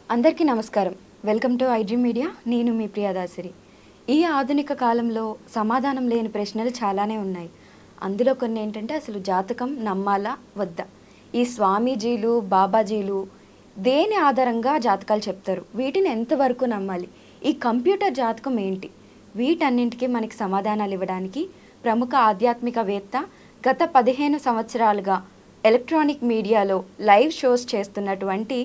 అందరికీ నమస్కారం. Welcome to IG media. నేను మీ ప్రియదాసిరి. ఈ ఆధునిక కాలంలో సమాధానం లేని ప్రశ్నలు చాలానే ఉన్నాయి. అందులో కొన్ని ఏంటంటే అసలు జాతకం నమ్మాలా వద్దా, ఈ స్వామీజీలు బాబాజీలు దేని ఆధారంగా జాతకాలు చెప్తారు, వీటిని ఎంతవరకు నమ్మాలి, ఈ కంప్యూటర్ జాతకం ఏంటి, వీటన్నింటికి మనకి సమాధానాలు ఇవ్వడానికి ప్రముఖ ఆధ్యాత్మికవేత్త గత 15 సంవత్సరాలుగా ఎలక్ట్రానిక్ మీడియాలో లైవ్ షోస్ చేస్తున్నటువంటి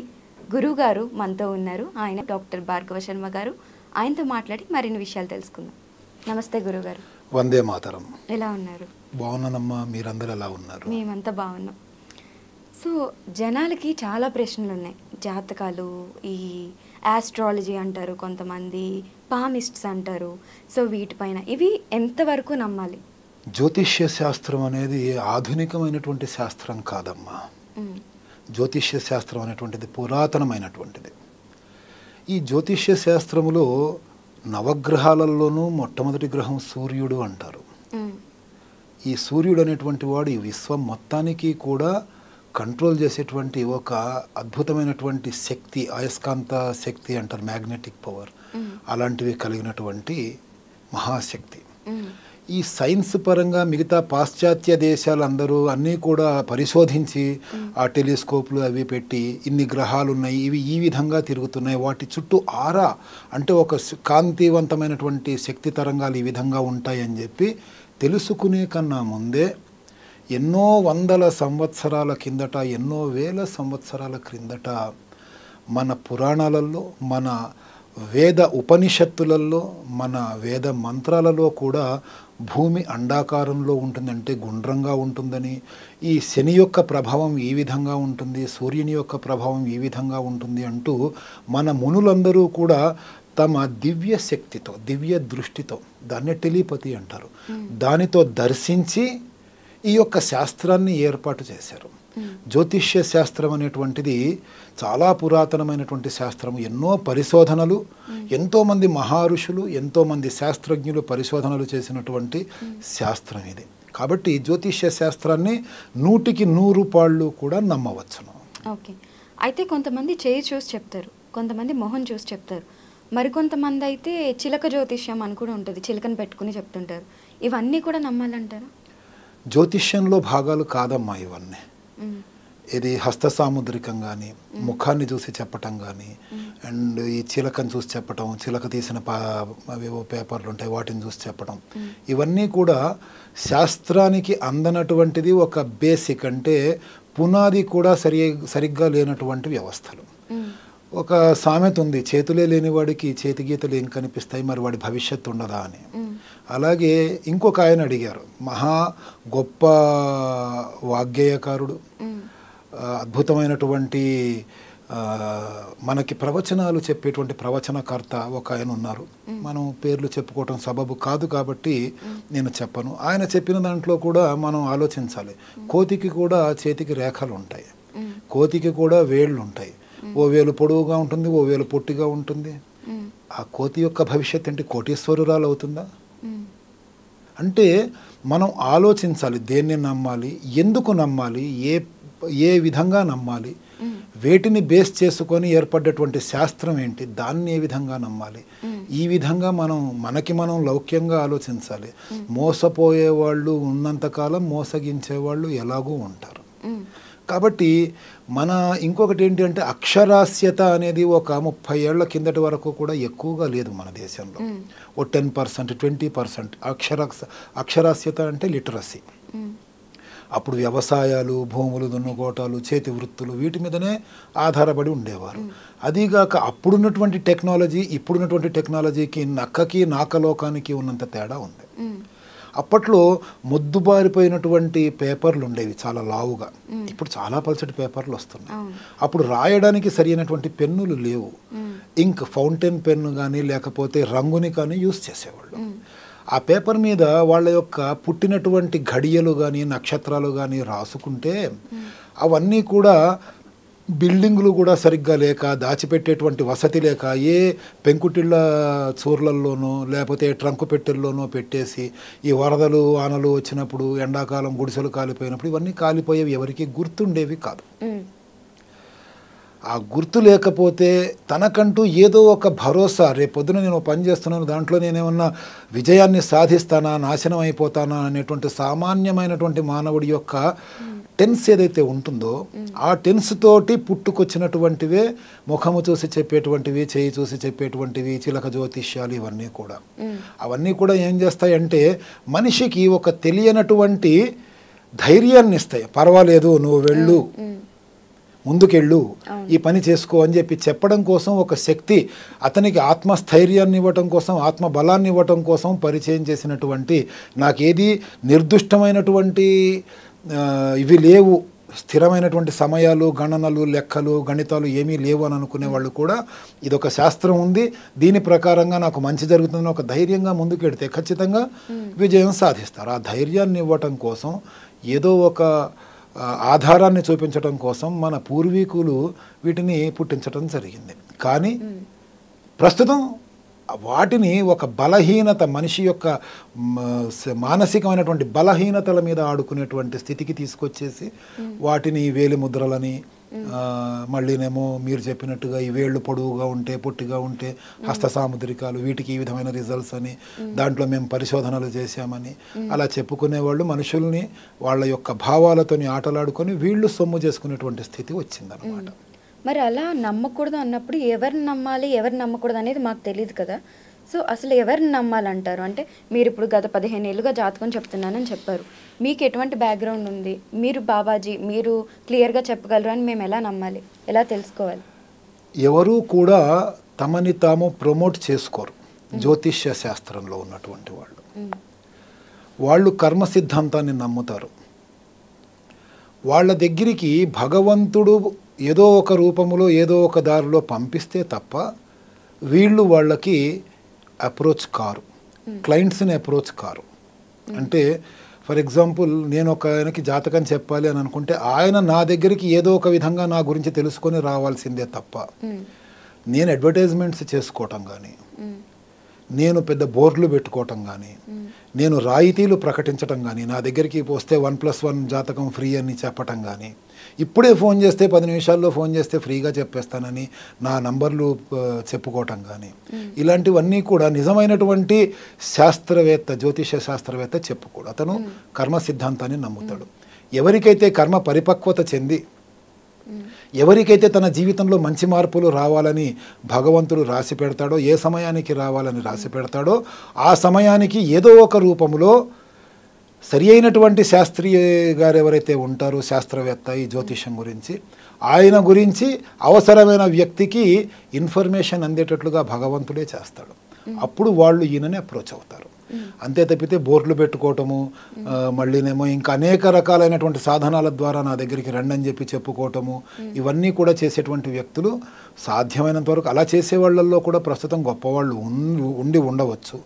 గురుగారు మనతో ఉన్నారు. ఆయన డాక్టర్ భార్గవ శర్మ గారు. ఆయనతో మాట్లాడి మరిన్ని విషయాలు తెలుసుకుందాం. నమస్తే గురుగారు. వందే మాతరం. ఎలా ఉన్నారు? బాగున్నానమ్మా. మీరందరూ ఎలా ఉన్నారు? మేమంతా బాగున్నాం. సో జనాలకి చాలా ప్రశ్నలు ఉన్నాయి. జాతకాలు, ఈ ఆస్ట్రాలజీ అంటారు, కొంతమంది పామిస్ట్స్ అంటారు. సో వీటిపైన ఇవి ఎంతవరకు నమ్మాలి? జ్యోతిష్య శాస్త్రం అనేది ఆధునికమైనటువంటి శాస్త్రం కాదమ్మా. జ్యోతిష్య శాస్త్రం అనేటువంటిది పురాతనమైనటువంటిది. ఈ జ్యోతిష్య శాస్త్రములో నవగ్రహాలలోనూ మొట్టమొదటి గ్రహం సూర్యుడు అంటారు. ఈ సూర్యుడు అనేటువంటి వాడు ఈ విశ్వం మొత్తానికి కూడా కంట్రోల్ చేసేటువంటి ఒక అద్భుతమైనటువంటి శక్తి, అయస్కాంత శక్తి అంటారు, మ్యాగ్నెటిక్ పవర్, అలాంటివి కలిగినటువంటి మహాశక్తి. ఈ సైన్స్ పరంగా మిగతా పాశ్చాత్య దేశాలందరూ అన్నీ కూడా పరిశోధించి ఆ టెలిస్కోప్లు అవి పెట్టి ఇన్ని గ్రహాలు ఉన్నాయి, ఇవి ఈ విధంగా తిరుగుతున్నాయి, వాటి చుట్టూ ఆరా అంటే ఒక కాంతివంతమైనటువంటి శక్తి తరంగాలు ఈ విధంగా ఉంటాయని చెప్పి తెలుసుకునే కన్నా ముందే ఎన్నో వందల సంవత్సరాల కిందట, ఎన్నో వేల సంవత్సరాల క్రిందట మన పురాణాలలో, మన వేద ఉపనిషత్తులలో, మన వేద మంత్రాలలో కూడా భూమి అండాకారంలో ఉంటుందంటే గుండ్రంగా ఉంటుందని, ఈ శని యొక్క ప్రభావం ఈ విధంగా ఉంటుంది, సూర్యుని యొక్క ప్రభావం ఈ విధంగా ఉంటుంది అంటూ మన మునులందరూ కూడా తమ దివ్య శక్తితో, దివ్య దృష్టితో, దాన్నే టెలిపతి అంటారు, దానితో దర్శించి ఈ యొక్క శాస్త్రాన్ని ఏర్పాటు చేశారు. జ్యోతిష్య శాస్త్రం అనేటువంటిది చాలా పురాతనమైనటువంటి శాస్త్రము. ఎన్నో పరిశోధనలు, ఎంతోమంది మహర్షులు, ఎంతోమంది శాస్త్రజ్ఞులు పరిశోధనలు చేసినటువంటి శాస్త్రం ఇది. కాబట్టి జ్యోతిష్య శాస్త్రాన్ని 100కి 100 పాళ్ళు కూడా నమ్మవచ్చును. ఓకే. అయితే కొంతమంది చేయి చూసి చెప్తారు, కొంతమంది మొహం చూసి చెప్తారు, మరికొంతమంది అయితే చిలక జ్యోతిష్యం అని కూడా ఉంటుంది, చిలకను పెట్టుకుని చెప్తుంటారు. ఇవన్నీ కూడా నమ్మాలంటారా? జ్యోతిష్యంలో భాగాలు కాదమ్మా ఇవన్నీ. ఇది హస్త సాముద్రికం కానీ, ముఖాన్ని చూసి చెప్పటం కానీ, అండ్ ఈ చిలకను చూసి చెప్పటం, చిలక తీసిన అవేవో పేపర్లు ఉంటాయి వాటిని చూసి చెప్పటం, ఇవన్నీ కూడా శాస్త్రానికి అందనటువంటిది. ఒక బేసిక్ అంటే పునాది కూడా సరిగ్గా లేనటువంటి వ్యవస్థలు. ఒక సామెత ఉంది, చేతులే లేని వాడికి చేతి గీతలు ఏం కనిపిస్తాయి, మరి వాడి భవిష్యత్తు ఉండదా అని. అలాగే ఇంకొక ఆయన అడిగారు, మహా గొప్ప వాగ్గేయకారుడు, అద్భుతమైనటువంటి మనకి ప్రవచనాలు చెప్పేటువంటి ప్రవచనకర్త ఒక ఆయన ఉన్నారు. మనం పేర్లు చెప్పుకోవటం సబబు కాదు కాబట్టి నేను చెప్పను. ఆయన చెప్పిన దాంట్లో కూడా మనం ఆలోచించాలి. కోతికి కూడా చేతికి రేఖలు ఉంటాయి, కోతికి కూడా వేళ్ళు ఉంటాయి. ఓ వేలు పొడవుగా ఉంటుంది, ఓ వేలు పొట్టిగా ఉంటుంది. ఆ కోతి యొక్క భవిష్యత్ ఏంటి? కోటీశ్వరురాలు అవుతుందా? అంటే మనం ఆలోచించాలి, దేన్ని నమ్మాలి, ఎందుకు నమ్మాలి, ఏ విధంగా నమ్మాలి, వేటిని బేస్ చేసుకొని ఏర్పడ్డటువంటి శాస్త్రం ఏంటి, దాన్ని ఏ విధంగా నమ్మాలి. ఈ విధంగా మనకి మనం లౌక్యంగా ఆలోచించాలి. మోసపోయే వాళ్ళు ఉన్నంతకాలం మోసగించే వాళ్ళు ఎలాగూ ఉంటారు. కాబట్టి ఇంకొకటి ఏంటి అంటే అక్షరాస్యత అనేది ఒక 30 ఏళ్ల కిందటి వరకు కూడా ఎక్కువగా లేదు మన దేశంలో. ఓ 10%, 20% అక్షరాస్యత అంటే లిటరసీ. అప్పుడు వ్యవసాయాలు, భూములు దున్నుకోటాలు, చేతి వృత్తులు, వీటి మీదనే ఆధారపడి ఉండేవారు. అదీగాక అప్పుడున్నటువంటి టెక్నాలజీ ఇప్పుడున్నటువంటి టెక్నాలజీకి నక్కకి నాకలోకానికి ఉన్నంత తేడా ఉంది. అప్పట్లో మొద్దుబారిపోయినటువంటి పేపర్లు ఉండేవి చాలా లావుగా, ఇప్పుడు చాలా పల్చటి పేపర్లు వస్తున్నాయి. అప్పుడు రాయడానికి సరైనటువంటి పెన్నులు లేవు. ఇంక్ ఫౌంటైన్ పెన్ను కానీ లేకపోతే రంగుని కానీ యూజ్ చేసేవాళ్ళు. ఆ పేపర్ మీద వాళ్ళ యొక్క పుట్టినటువంటి ఘడియలు కానీ నక్షత్రాలు కానీ రాసుకుంటే అవన్నీ కూడా బిల్డింగులు కూడా సరిగ్గా లేక, దాచిపెట్టేటువంటి వసతి లేక, ఏ పెంకుటిళ్ళ చూర్లల్లోనో లేకపోతే ట్రంకు పెట్టెల్లోనో పెట్టేసి ఈ వరదలు వానలు వచ్చినప్పుడు, ఎండాకాలం గుడిసెలు కాలిపోయినప్పుడు ఇవన్నీ కాలిపోయేవి ఎవరికి గుర్తుండేవి కాదు. ఆ గుర్తు లేకపోతే తనకంటూ ఏదో ఒక భరోసా, రేపొద్దున నేను పని చేస్తున్నాను, దాంట్లో నేనేమన్నా విజయాన్ని సాధిస్తానా, నాశనం అయిపోతానా అనేటువంటి సామాన్యమైనటువంటి మానవుడి యొక్క టెన్స్ ఏదైతే ఉంటుందో ఆ టెన్స్ తోటి పుట్టుకొచ్చినటువంటివే ముఖము చూసి చెప్పేటువంటివి, చేయి చూసి చెప్పేటువంటివి, చిలక జ్యోతిష్యాలు ఇవన్నీ కూడా. అవన్నీ కూడా ఏం చేస్తాయంటే మనిషికి ఒక తెలియనటువంటి ధైర్యాన్ని ఇస్తాయి. పర్వాలేదు, నువ్వు వెళ్ళు, ముందుకెళ్ళు, ఈ పని చేసుకో అని చెప్పి చెప్పడం కోసం ఒక శక్తి, అతనికి ఆత్మస్థైర్యాన్ని ఇవ్వటం కోసం, ఆత్మ బలాన్ని ఇవ్వటం కోసం పరిచయం చేసినటువంటి, నాకేది నిర్దుష్టమైనటువంటి ఇవి లేవు, స్థిరమైనటువంటి సమయాలు, గణనలు, లెక్కలు, గణితాలు ఏమీ లేవు అని అనుకునే వాళ్ళు కూడా ఇదొక శాస్త్రం ఉంది, దీని ప్రకారంగా నాకు మంచి జరుగుతుందని ఒక ధైర్యంగా ముందుకెడితే ఖచ్చితంగా విజయం సాధిస్తారు. ఆ ధైర్యాన్ని ఇవ్వటం కోసం, ఏదో ఒక ఆధారాన్ని చూపించటం కోసం మన పూర్వీకులు వీటిని పుట్టించటం జరిగింది. కానీ ప్రస్తుతం వాటిని ఒక బలహీనత, మనిషి యొక్క మానసికమైనటువంటి బలహీనతల మీద ఆడుకునేటువంటి స్థితికి తీసుకొచ్చేసి వాటిని వేలి ముద్రలని, మళ్ళీనేమో మీరు చెప్పినట్టుగా ఈ వేళ్ళు పొడవుగా ఉంటే, పొట్టిగా ఉంటే హస్త సాముద్రికాలు, వీటికి ఈ విధమైన రిజల్ట్స్ అని, దాంట్లో మేము పరిశోధనలు చేశామని అలా చెప్పుకునేవాళ్ళు మనుషుల్ని వాళ్ళ యొక్క భావాలతోని ఆటలాడుకొని వీళ్ళు సొమ్ము చేసుకునేటువంటి స్థితి వచ్చిందనమాట. మరి అలా నమ్మకూడదు అన్నప్పుడు ఎవరిని నమ్మాలి, ఎవరిని నమ్మకూడదు అనేది మాకు తెలియదు కదా. సో అసలు ఎవరిని నమ్మాలంటారు? అంటే మీరు ఇప్పుడు గత 15 ఏళ్ళుగా జాతకం చెప్తున్నానని చెప్పారు, మీకు ఎటువంటి బ్యాక్గ్రౌండ్ ఉంది, మీరు బాబాజీ, మీరు క్లియర్గా చెప్పగలరు అని మేము ఎలా నమ్మాలి, ఎలా తెలుసుకోవాలి? ఎవరు కూడా తమని తాము ప్రమోట్ చేసుకోరు. జ్యోతిష్య శాస్త్రంలో ఉన్నటువంటి వాళ్ళు కర్మ సిద్ధాంతాన్ని నమ్ముతారు. వాళ్ళ దగ్గరికి భగవంతుడు ఏదో ఒక రూపములో, ఏదో ఒక దారిలో పంపిస్తే తప్ప వీళ్ళు వాళ్ళకి అప్రోచ్ కారు, క్లయింట్స్ని అప్రోచ్ కారు. అంటే ఫర్ ఎగ్జాంపుల్, నేను ఒక ఆయనకి జాతకం చెప్పాలి అని అనుకుంటే ఆయన నా దగ్గరికి ఏదో ఒక విధంగా నా గురించి తెలుసుకొని రావాల్సిందే తప్ప నేను అడ్వర్టైజ్మెంట్స్ చేసుకోవటం కానీ, నేను పెద్ద బోర్డులు పెట్టుకోవటం కానీ, నేను రాయితీలు ప్రకటించటం కానీ, నా దగ్గరికి వస్తే 1+1 జాతకం ఫ్రీ అని చెప్పటం కానీ, ఇప్పుడే ఫోన్ చేస్తే 10 నిమిషాల్లో ఫోన్ చేస్తే ఫ్రీగా చెప్పేస్తానని నా నంబర్లు చెప్పుకోవటం కానీ, ఇలాంటివన్నీ కూడా నిజమైనటువంటి శాస్త్రవేత్త, జ్యోతిష శాస్త్రవేత్త చెప్పుకోడు. అతను కర్మ సిద్ధాంతాన్ని నమ్ముతాడు. ఎవరికైతే కర్మ పరిపక్వత చెంది, ఎవరికైతే తన జీవితంలో మంచి మార్పులు రావాలని భగవంతుడు రాసి పెడతాడో, ఏ సమయానికి రావాలని రాసి పెడతాడో ఆ సమయానికి ఏదో ఒక రూపంలో సరి అయినటువంటి శాస్త్రీయ గారు ఎవరైతే ఉంటారో, శాస్త్రవేత్త ఈ జ్యోతిషం గురించి, ఆయన గురించి అవసరమైన వ్యక్తికి ఇన్ఫర్మేషన్ అందేటట్లుగా భగవంతుడే చేస్తాడు. అప్పుడు వాళ్ళు ఈయనని అప్రోచ్ అవుతారు. అంతే తప్పితే బోర్డులు పెట్టుకోవటము, మళ్ళీనేమో ఇంకా అనేక రకాలైనటువంటి సాధనాల ద్వారా నా దగ్గరికి రండి అని చెప్పి చెప్పుకోవటము, ఇవన్నీ కూడా చేసేటువంటి వ్యక్తులు సాధ్యమైనంత వరకు అలా చేసే వాళ్ళల్లో కూడా ప్రస్తుతం గొప్పవాళ్ళు ఉండి ఉండవచ్చు,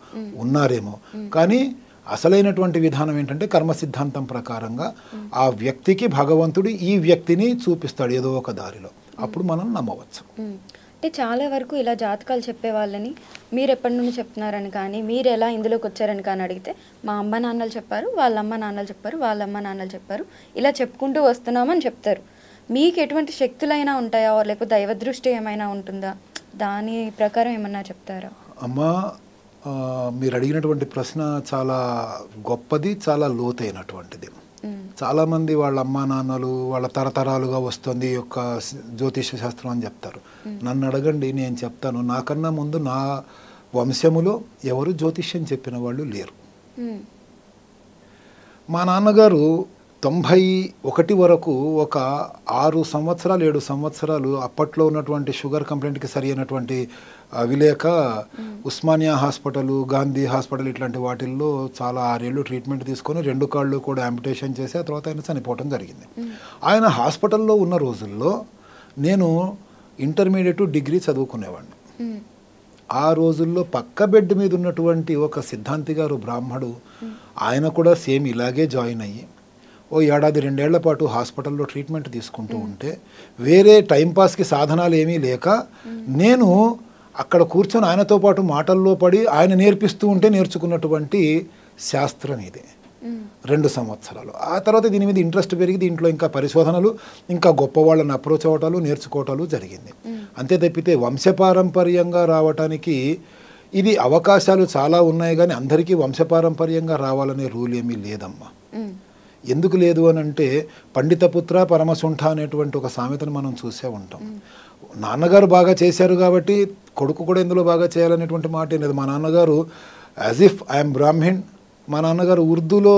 ఉన్నారేమో. కానీ అసలైనటువంటి విధానం ఏంటంటే కర్మ సిద్ధాంతం ప్రకారంగా ఆ వ్యక్తికి భగవంతుడు ఈ వ్యక్తిని చూపిస్తాడు ఏదో ఒక దారిలో, అప్పుడు మనం నమ్మవచ్చు. అంటే చాలా వరకు ఇలా జాతకాలు చెప్పే వాళ్ళని మీరు ఎప్పటి నుండి చెప్తున్నారని కానీ, మీరు ఎలా ఇందులోకి వచ్చారని కానీ అడిగితే, మా అమ్మ నాన్నలు చెప్పారు, వాళ్ళ అమ్మ నాన్నలు చెప్పారు, వాళ్ళ అమ్మ నాన్నలు చెప్పారు, ఇలా చెప్పుకుంటూ వస్తున్నామని చెప్తారు. మీకు ఎటువంటి శక్తులైనా ఉంటాయా, లేకపోతే దైవ దృష్టి ఏమైనా ఉంటుందా, దాని ప్రకారం ఏమన్నా చెప్తారా? అమ్మా, మీరు అడిగినటువంటి ప్రశ్న చాలా గొప్పది, చాలా లోతైనటువంటిది. చాలామంది వాళ్ళ అమ్మా నాన్నలు వాళ్ళ తరతరాలుగా వస్తుంది యొక్క జ్యోతిష శాస్త్రం అని చెప్తారు. నన్ను అడగండి, నేను చెప్తాను, నాకన్నా ముందు నా వంశములో ఎవరు జ్యోతిష్యం చెప్పిన వాళ్ళు లేరు. మా నాన్నగారు 91 వరకు ఒక 6 సంవత్సరాలు 7 సంవత్సరాలు అప్పట్లో ఉన్నటువంటి షుగర్ కంప్లైంట్కి సరి అయినటువంటి అవి లేక ఉస్మానియా హాస్పిటల్, గాంధీ హాస్పిటల్ ఇట్లాంటి వాటిల్లో చాలా 6 ఏళ్ళు ట్రీట్మెంట్ తీసుకొని 2 కాళ్ళు కూడా యాంపిటేషన్ చేసి ఆ తర్వాత ఆయన చనిపోవటం జరిగింది. ఆయన హాస్పిటల్లో ఉన్న రోజుల్లో నేను ఇంటర్మీడియట్, డిగ్రీ చదువుకునేవాడిని. ఆ రోజుల్లో పక్క బెడ్ మీద ఉన్నటువంటి ఒక సిద్ధాంతి గారు, బ్రాహ్మడు, ఆయన కూడా సేమ్ ఇలాగే జాయిన్ అయ్యి ఓ ఏడాది 2 ఏళ్ల పాటు హాస్పిటల్లో ట్రీట్మెంట్ తీసుకుంటూ ఉంటే వేరే టైంపాస్కి సాధనాలు ఏమీ లేక నేను అక్కడ కూర్చొని ఆయనతో పాటు మాటల్లో పడి ఆయన నేర్పిస్తూ ఉంటే నేర్చుకున్నటువంటి శాస్త్రం ఇది 2 సంవత్సరాలు. ఆ తర్వాత దీని మీద ఇంట్రెస్ట్ పెరిగి దీంట్లో ఇంకా పరిశోధనలు, ఇంకా గొప్ప వాళ్ళని అప్రోచ్ అవ్వటాలు, నేర్చుకోవటాలు జరిగింది. అంతే తప్పితే వంశపారంపర్యంగా రావటానికి ఇది అవకాశాలు చాలా ఉన్నాయి, కానీ అందరికీ వంశపారంపర్యంగా రావాలనే రూల్ ఏమీ లేదమ్మా. ఎందుకు లేదు అని అంటే, పండితపుత్ర పరమసుంఠ అనేటువంటి ఒక సామెతను మనం చూసే ఉంటాం. నాన్నగారు బాగా చేశారు కాబట్టి కొడుకు కూడా ఇందులో బాగా చేయాలనేటువంటి మాట ఏం లేదు. మా నాన్నగారు యాజ్ ఇఫ్ ఐఎమ్ బ్రాహ్మిణ్, మా నాన్నగారు ఉర్దూలో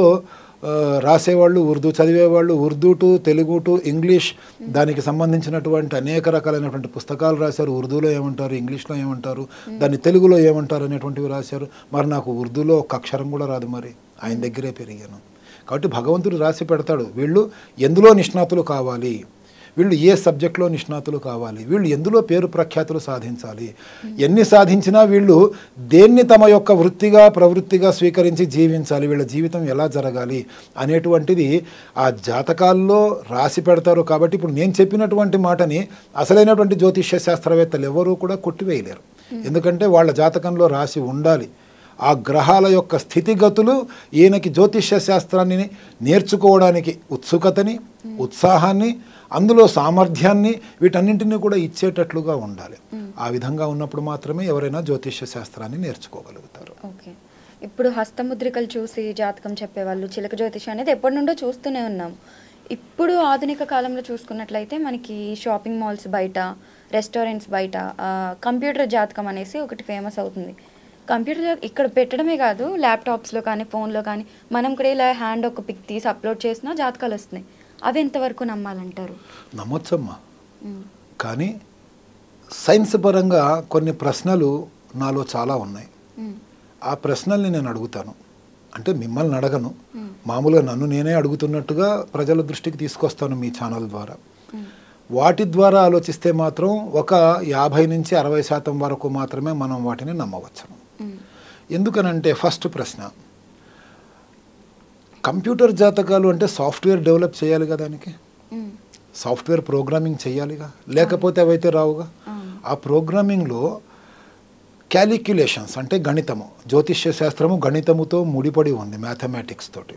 రాసేవాళ్ళు, ఉర్దూ చదివేవాళ్ళు, Urdu to Telugu to English దానికి సంబంధించినటువంటి అనేక రకాలైనటువంటి పుస్తకాలు రాశారు. ఉర్దూలో ఏమంటారు, ఇంగ్లీష్లో ఏమంటారు, దాన్ని తెలుగులో ఏమంటారు అనేటువంటివి రాశారు. మరి నాకు ఉర్దూలో ఒక అక్షరం కూడా రాదు, మరి ఆయన దగ్గరే పెరిగాను. కాబట్టి భగవంతుడు రాసి పెడతాడు, వీళ్ళు ఎందులో నిష్ణాతులు కావాలి, వీళ్ళు ఏ సబ్జెక్ట్లో నిష్ణాతులు కావాలి, వీళ్ళు ఎందులో పేరు ప్రఖ్యాతులు సాధించాలి, ఎన్ని సాధించినా వీళ్ళు దేన్ని తమ యొక్క వృత్తిగా ప్రవృత్తిగా స్వీకరించి జీవించాలి, వీళ్ళ జీవితం ఎలా జరగాలి అనేటువంటిది ఆ జాతకాల్లో రాసి పెడతారు. కాబట్టి ఇప్పుడు నేను చెప్పినటువంటి మాటని అసలైనటువంటి జ్యోతిష్య శాస్త్రవేత్తలు ఎవరూ కూడా కొట్టివేయలేరు. ఎందుకంటే వాళ్ళ జాతకంలో రాసి ఉండాలి. ఆ గ్రహాల యొక్క స్థితిగతులు ఈయనకి జ్యోతిష్య శాస్త్రాన్ని నేర్చుకోవడానికి ఉత్సుకతని, ఉత్సాహాన్ని, అందులో సామర్థ్యాన్ని, వీటన్నింటినీ కూడా ఇచ్చేటట్లుగా ఉండాలి. ఆ విధంగా ఉన్నప్పుడు మాత్రమే ఎవరైనా జ్యోతిష్య శాస్త్రాన్ని నేర్చుకోగలుగుతారు. ఓకే, ఇప్పుడు హస్తముద్రికలు చూసి జాతకం చెప్పేవాళ్ళు, చిలక జ్యోతిషం అనేది ఎప్పటి నుండో చూస్తూనే ఉన్నాం. ఇప్పుడు ఆధునిక కాలంలో చూసుకున్నట్లయితే మనకి షాపింగ్ మాల్స్ బయట, రెస్టారెంట్స్ బయట కంప్యూటర్ జాతకం అనేసి ఒకటి ఫేమస్ అవుతుంది. కంప్యూటర్ ఇక్కడ పెట్టడమే కాదు, ల్యాప్టాప్స్లో కానీ ఫోన్లో కానీ మనం కూడా ఇలా హ్యాండ్ ఒక పిక్ తీసి అప్లోడ్ చేసినా జాతకాలు వస్తున్నాయి. అవి ఎంతవరకు నమ్మాలంటారు? నమ్మొచ్చమ్మా, కానీ సైన్స్ పరంగా కొన్ని ప్రశ్నలు నాలో చాలా ఉన్నాయి. ఆ ప్రశ్నల్ని నేను అడుగుతాను. అంటే మిమ్మల్ని అడగను, మామూలుగా నన్ను నేనే అడుగుతున్నట్టుగా ప్రజల దృష్టికి తీసుకొస్తాను మీ ఛానల్ ద్వారా. వాటి ద్వారా ఆలోచిస్తే మాత్రం ఒక 50 నుంచి 60% వరకు మాత్రమే మనం వాటిని నమ్మవచ్చు. ఎందుకనంటే ఫస్ట్ ప్రశ్న, కంప్యూటర్ జాతకాలు అంటే సాఫ్ట్వేర్ డెవలప్ చేయాలి కదా, దానికి సాఫ్ట్వేర్ ప్రోగ్రామింగ్ చేయాలిగా, లేకపోతే అవైతే రావుగా. ఆ ప్రోగ్రామింగ్లో క్యాలిక్యులేషన్స్ అంటే గణితము, జ్యోతిష్య శాస్త్రము గణితముతో ముడిపడి ఉంది, మ్యాథమెటిక్స్ తోటి.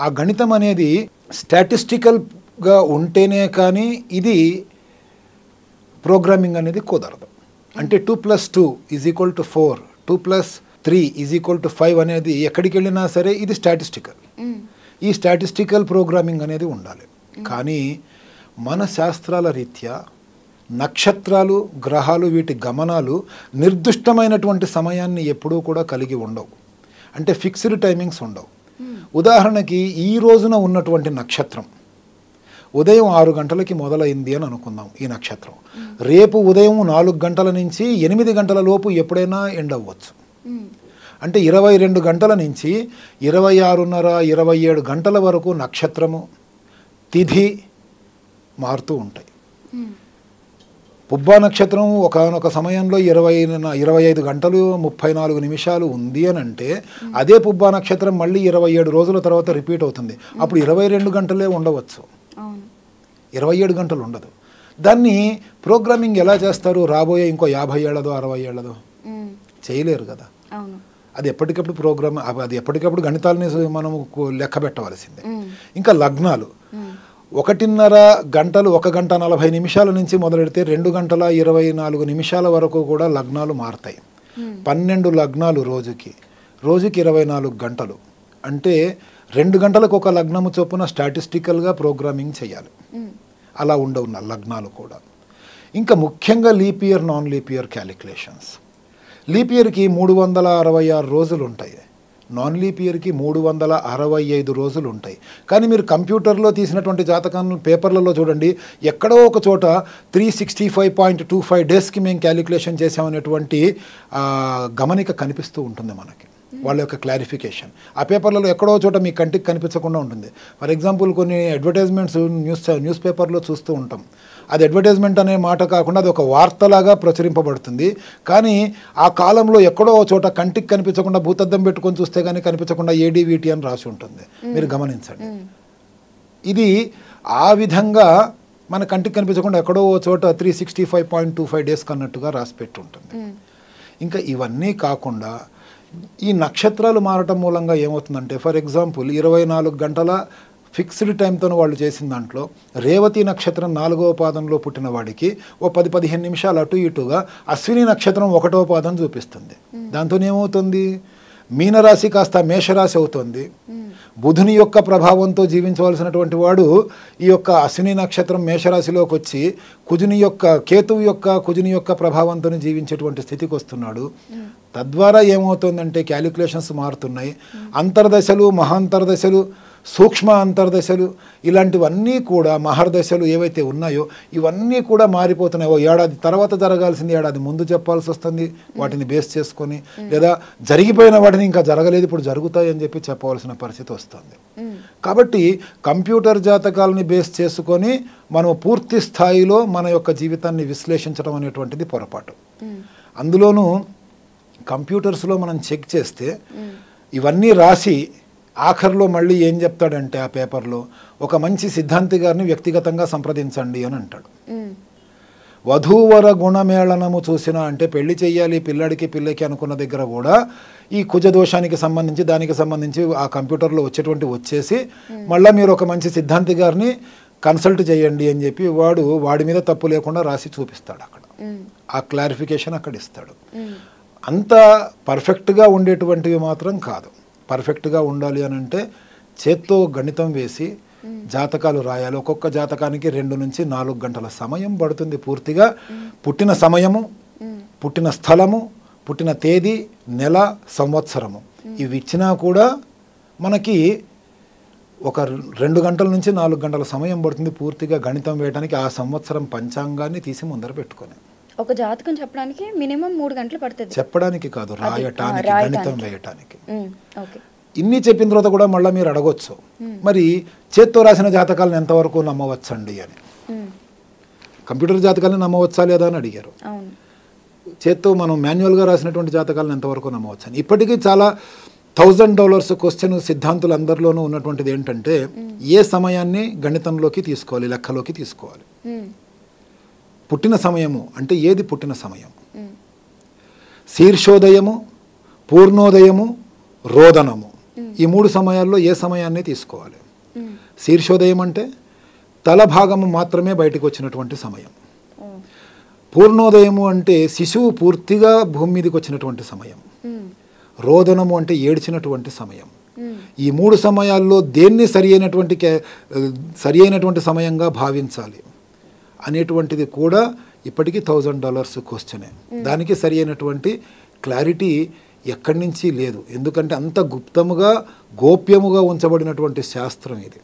ఆ గణితం అనేది స్టాటిస్టికల్గా ఉంటేనే కానీ ఇది ప్రోగ్రామింగ్ అనేది కుదరదు. అంటే 2 + 2 = 4, 2 + 3 = 5 అనేది ఎక్కడికి వెళ్ళినా సరే ఇది స్టాటిస్టికల్. ఈ స్టాటిస్టికల్ ప్రోగ్రామింగ్ అనేది ఉండాలి. కానీ మన శాస్త్రాల రీత్యా నక్షత్రాలు, గ్రహాలు, వీటి గమనాలు నిర్దిష్టమైనటువంటి సమయాన్ని ఎప్పుడూ కూడా కలిగి ఉండవు. అంటే ఫిక్స్డ్ టైమింగ్స్ ఉండవు. ఉదాహరణకి ఈ రోజున ఉన్నటువంటి నక్షత్రం ఉదయం 6 గంటలకి మొదలైంది అని అనుకుందాం. ఈ నక్షత్రం రేపు ఉదయం 4 గంటల నుంచి 8 గంటల లోపు ఎప్పుడైనా ఎండ్ అవ్వచ్చు. అంటే 22 గంటల నుంచి 26:30, 27 గంటల వరకు నక్షత్రము, తిథి మారుతూ ఉంటాయి. పుబ్బా నక్షత్రం ఒకనొక సమయంలో 25 గంటలు 34 నిమిషాలు ఉంది అని అంటే అదే పుబ్బా నక్షత్రం మళ్ళీ 27 రోజుల తర్వాత రిపీట్ అవుతుంది. అప్పుడు 22 గంటలే ఉండవచ్చు, 27 గంటలు ఉండదు. దాన్ని ప్రోగ్రామింగ్ ఎలా చేస్తారు? రాబోయే ఇంకో 50 ఏళ్ళదో 60 ఏళ్ళదో చేయలేరు కదా. అది ఎప్పటికప్పుడు ప్రోగ్రామ్, అది ఎప్పటికప్పుడు గణితాలని మనం లెక్క పెట్టవలసిందే. ఇంకా లగ్నాలు 1:30 గంటలు, 1 గంట 40 నిమిషాల నుంచి మొదలెడితే 2 గంటల 24 నిమిషాల వరకు కూడా లగ్నాలు మారుతాయి. 12 లగ్నాలు రోజుకి 24 గంటలు. అంటే 2 గంటలకు ఒక లగ్నము చొప్పున స్టాటిస్టికల్గా ప్రోగ్రామింగ్ చేయాలి. అలా ఉండవు లగ్నాలు కూడా. ఇంకా ముఖ్యంగా leap year, non leap year calculations. Leap ఇయర్కి 366 రోజులు ఉంటాయి, నాన్ లీప్ ఇయర్కి 365 రోజులు ఉంటాయి. కానీ మీరు కంప్యూటర్లో తీసినటువంటి జాతకాలను పేపర్లలో చూడండి, ఎక్కడో ఒక చోట 365.25 డేస్కి మేము క్యాలిక్యులేషన్ చేసామనేటువంటి గమనిక కనిపిస్తూ ఉంటుంది మనకి, వాళ్ళ యొక్క క్లారిఫికేషన్. ఆ పేపర్లలో ఎక్కడో చోట మీ కంటికి కనిపించకుండా ఉంటుంది. ఫర్ ఎగ్జాంపుల్ కొన్ని అడ్వర్టైజ్మెంట్స్ న్యూస్ పేపర్లో చూస్తూ ఉంటాం. అది అడ్వర్టైజ్మెంట్ అనే మాట కాకుండా అది ఒక వార్తలాగా ప్రచురింపబడుతుంది. కానీ ఆ కాలంలో ఎక్కడో చోట కంటికి కనిపించకుండా భూతద్దం పెట్టుకొని చూస్తే కానీ కనిపించకుండా ADVT అని రాసి ఉంటుంది. మీరు గమనించండి. ఇది ఆ విధంగా మన కంటికి కనిపించకుండా ఎక్కడో ఓ చోట 365.25 డేస్ కన్నట్టుగా రాసి పెట్టి ఉంటుంది. ఇంకా ఇవన్నీ కాకుండా ఈ నక్షత్రాలు మారటం మూలంగా ఏమవుతుందంటే, ఫర్ ఎగ్జాంపుల్ 24 గంటల ఫిక్స్డ్ టైంతో వాళ్ళు చేసిన దాంట్లో రేవతి నక్షత్రం 4వ పాదంలో పుట్టిన వాడికి ఓ 10-15 నిమిషాలు అటు ఇటుగా అశ్విని నక్షత్రం 1వ పాదం చూపిస్తుంది. దాంతో ఏమవుతుంది, మీనరాశి కాస్త మేషరాశి అవుతుంది. బుధుని యొక్క ప్రభావంతో జీవించవలసినటువంటి వాడు ఈ యొక్క అశ్విని నక్షత్రం మేషరాశిలోకి వచ్చి కేతువు యొక్క కుజుని యొక్క ప్రభావంతో జీవించేటువంటి స్థితికి వస్తున్నాడు. తద్వారా ఏమవుతుందంటే క్యాలిక్యులేషన్స్ మారుతున్నాయి. అంతర్దశలు, మహాంతర్దశలు, సూక్ష్మ అంతర్దశలు, ఇలాంటివన్నీ కూడా మహర్దశలు ఏవైతే ఉన్నాయో ఇవన్నీ కూడా మారిపోతున్నాయి. ఓ ఏడాది తర్వాత జరగాల్సింది ఏడాది ముందు చెప్పాల్సి వస్తుంది వాటిని బేస్ చేసుకొని, లేదా జరిగిపోయిన వాటిని ఇంకా జరగలేదు ఇప్పుడు జరుగుతాయి అని చెప్పి చెప్పవలసిన పరిస్థితి వస్తుంది. కాబట్టి కంప్యూటర్ జాతకాలని బేస్ చేసుకొని మనం పూర్తి స్థాయిలో మన యొక్క జీవితాన్ని విశ్లేషించడం అనేటువంటిది పొరపాటు. అందులోనూ కంప్యూటర్స్లో మనం చెక్ చేస్తే ఇవన్నీ రాసి ఆఖరిలో మళ్ళీ ఏం చెప్తాడంటే ఆ పేపర్లో, ఒక మంచి సిద్ధాంతి గారిని వ్యక్తిగతంగా సంప్రదించండి అని అంటాడు. వధూవర గుణమేళనము చూసినా అంటే పెళ్లి చెయ్యాలి పిల్లడికి పిల్లకి అనుకున్న దగ్గర కూడా ఈ కుజదోషానికి సంబంధించి దానికి సంబంధించి ఆ కంప్యూటర్లో వచ్చేసి మళ్ళీ మీరు ఒక మంచి సిద్ధాంతి గారిని కన్సల్ట్ చేయండి అని చెప్పి వాడి మీద తప్పు లేకుండా రాసి చూపిస్తాడు. అక్కడ ఆ క్లారిఫికేషన్ అక్కడ ఇస్తాడు. అంత పర్ఫెక్ట్గా ఉండేటువంటివి మాత్రం కాదు. పర్ఫెక్ట్గా ఉండాలి అని అంటే చేత్తో గణితం వేసి జాతకాలు రాయాలి. ఒక్కొక్క జాతకానికి 2 నుంచి 4 గంటల సమయం పడుతుంది. పూర్తిగా పుట్టిన సమయము, పుట్టిన స్థలము, పుట్టిన తేదీ, నెల, సంవత్సరము ఇవి ఇచ్చినా కూడా మనకి ఒక 2 గంటల నుంచి 4 గంటల సమయం పడుతుంది పూర్తిగా గణితం వేయడానికి. ఆ సంవత్సరం పంచాంగాన్ని తీసి ముందర పెట్టుకొని ఒక జాతకం చెప్పడానికి మినిమం 3 గంటలు పడుతుంది. చెప్పడానికి కాదు, రాయటానికి, గణితం వేయటానికి. ఇన్ని చెప్పిన తర్వాత కూడా మళ్ళీ మీరు అడగొచ్చు, మరి చేత్తో రాసిన జాతకాలను ఎంతవరకు నమ్మవచ్చండి అని. కంప్యూటర్ జాతకాలను నమ్మవచ్చా లేదా అని అడిగారు. చేత్తో మనం మాన్యువల్గా రాసినటువంటి జాతకాలను ఎంతవరకు నమ్మవచ్చు అని. ఇప్పటికీ చాలా $1000 క్వశ్చన్ సిద్ధాంతులు అందరిలోనూ ఉన్నటువంటిది ఏంటంటే, ఏ సమయాన్ని గణితంలోకి తీసుకోవాలి, లెక్కలోకి తీసుకోవాలి. పుట్టిన సమయము అంటే ఏది పుట్టిన సమయం? శీర్షోదయము, పూర్ణోదయము, రోదనము, ఈ 3 సమయాల్లో ఏ సమయాన్ని తీసుకోవాలి? శీర్షోదయం అంటే తల భాగము మాత్రమే బయటకు వచ్చినటువంటి సమయం. పూర్ణోదయము అంటే శిశువు పూర్తిగా భూమి మీదకి వచ్చినటువంటి సమయం. రోదనము అంటే ఏడ్చినటువంటి సమయం. ఈ 3 సమయాల్లో దేన్ని సరి అయినటువంటి సమయంగా భావించాలి అనేటువంటిది కూడా ఇప్పటికీ $1000 క్వశ్చనే. దానికి సరి అయినటువంటి క్లారిటీ ఎక్కడి నుంచి లేదు. ఎందుకంటే అంత గుప్తముగా గోప్యముగా ఉంచబడినటువంటి శాస్త్రం ఇది,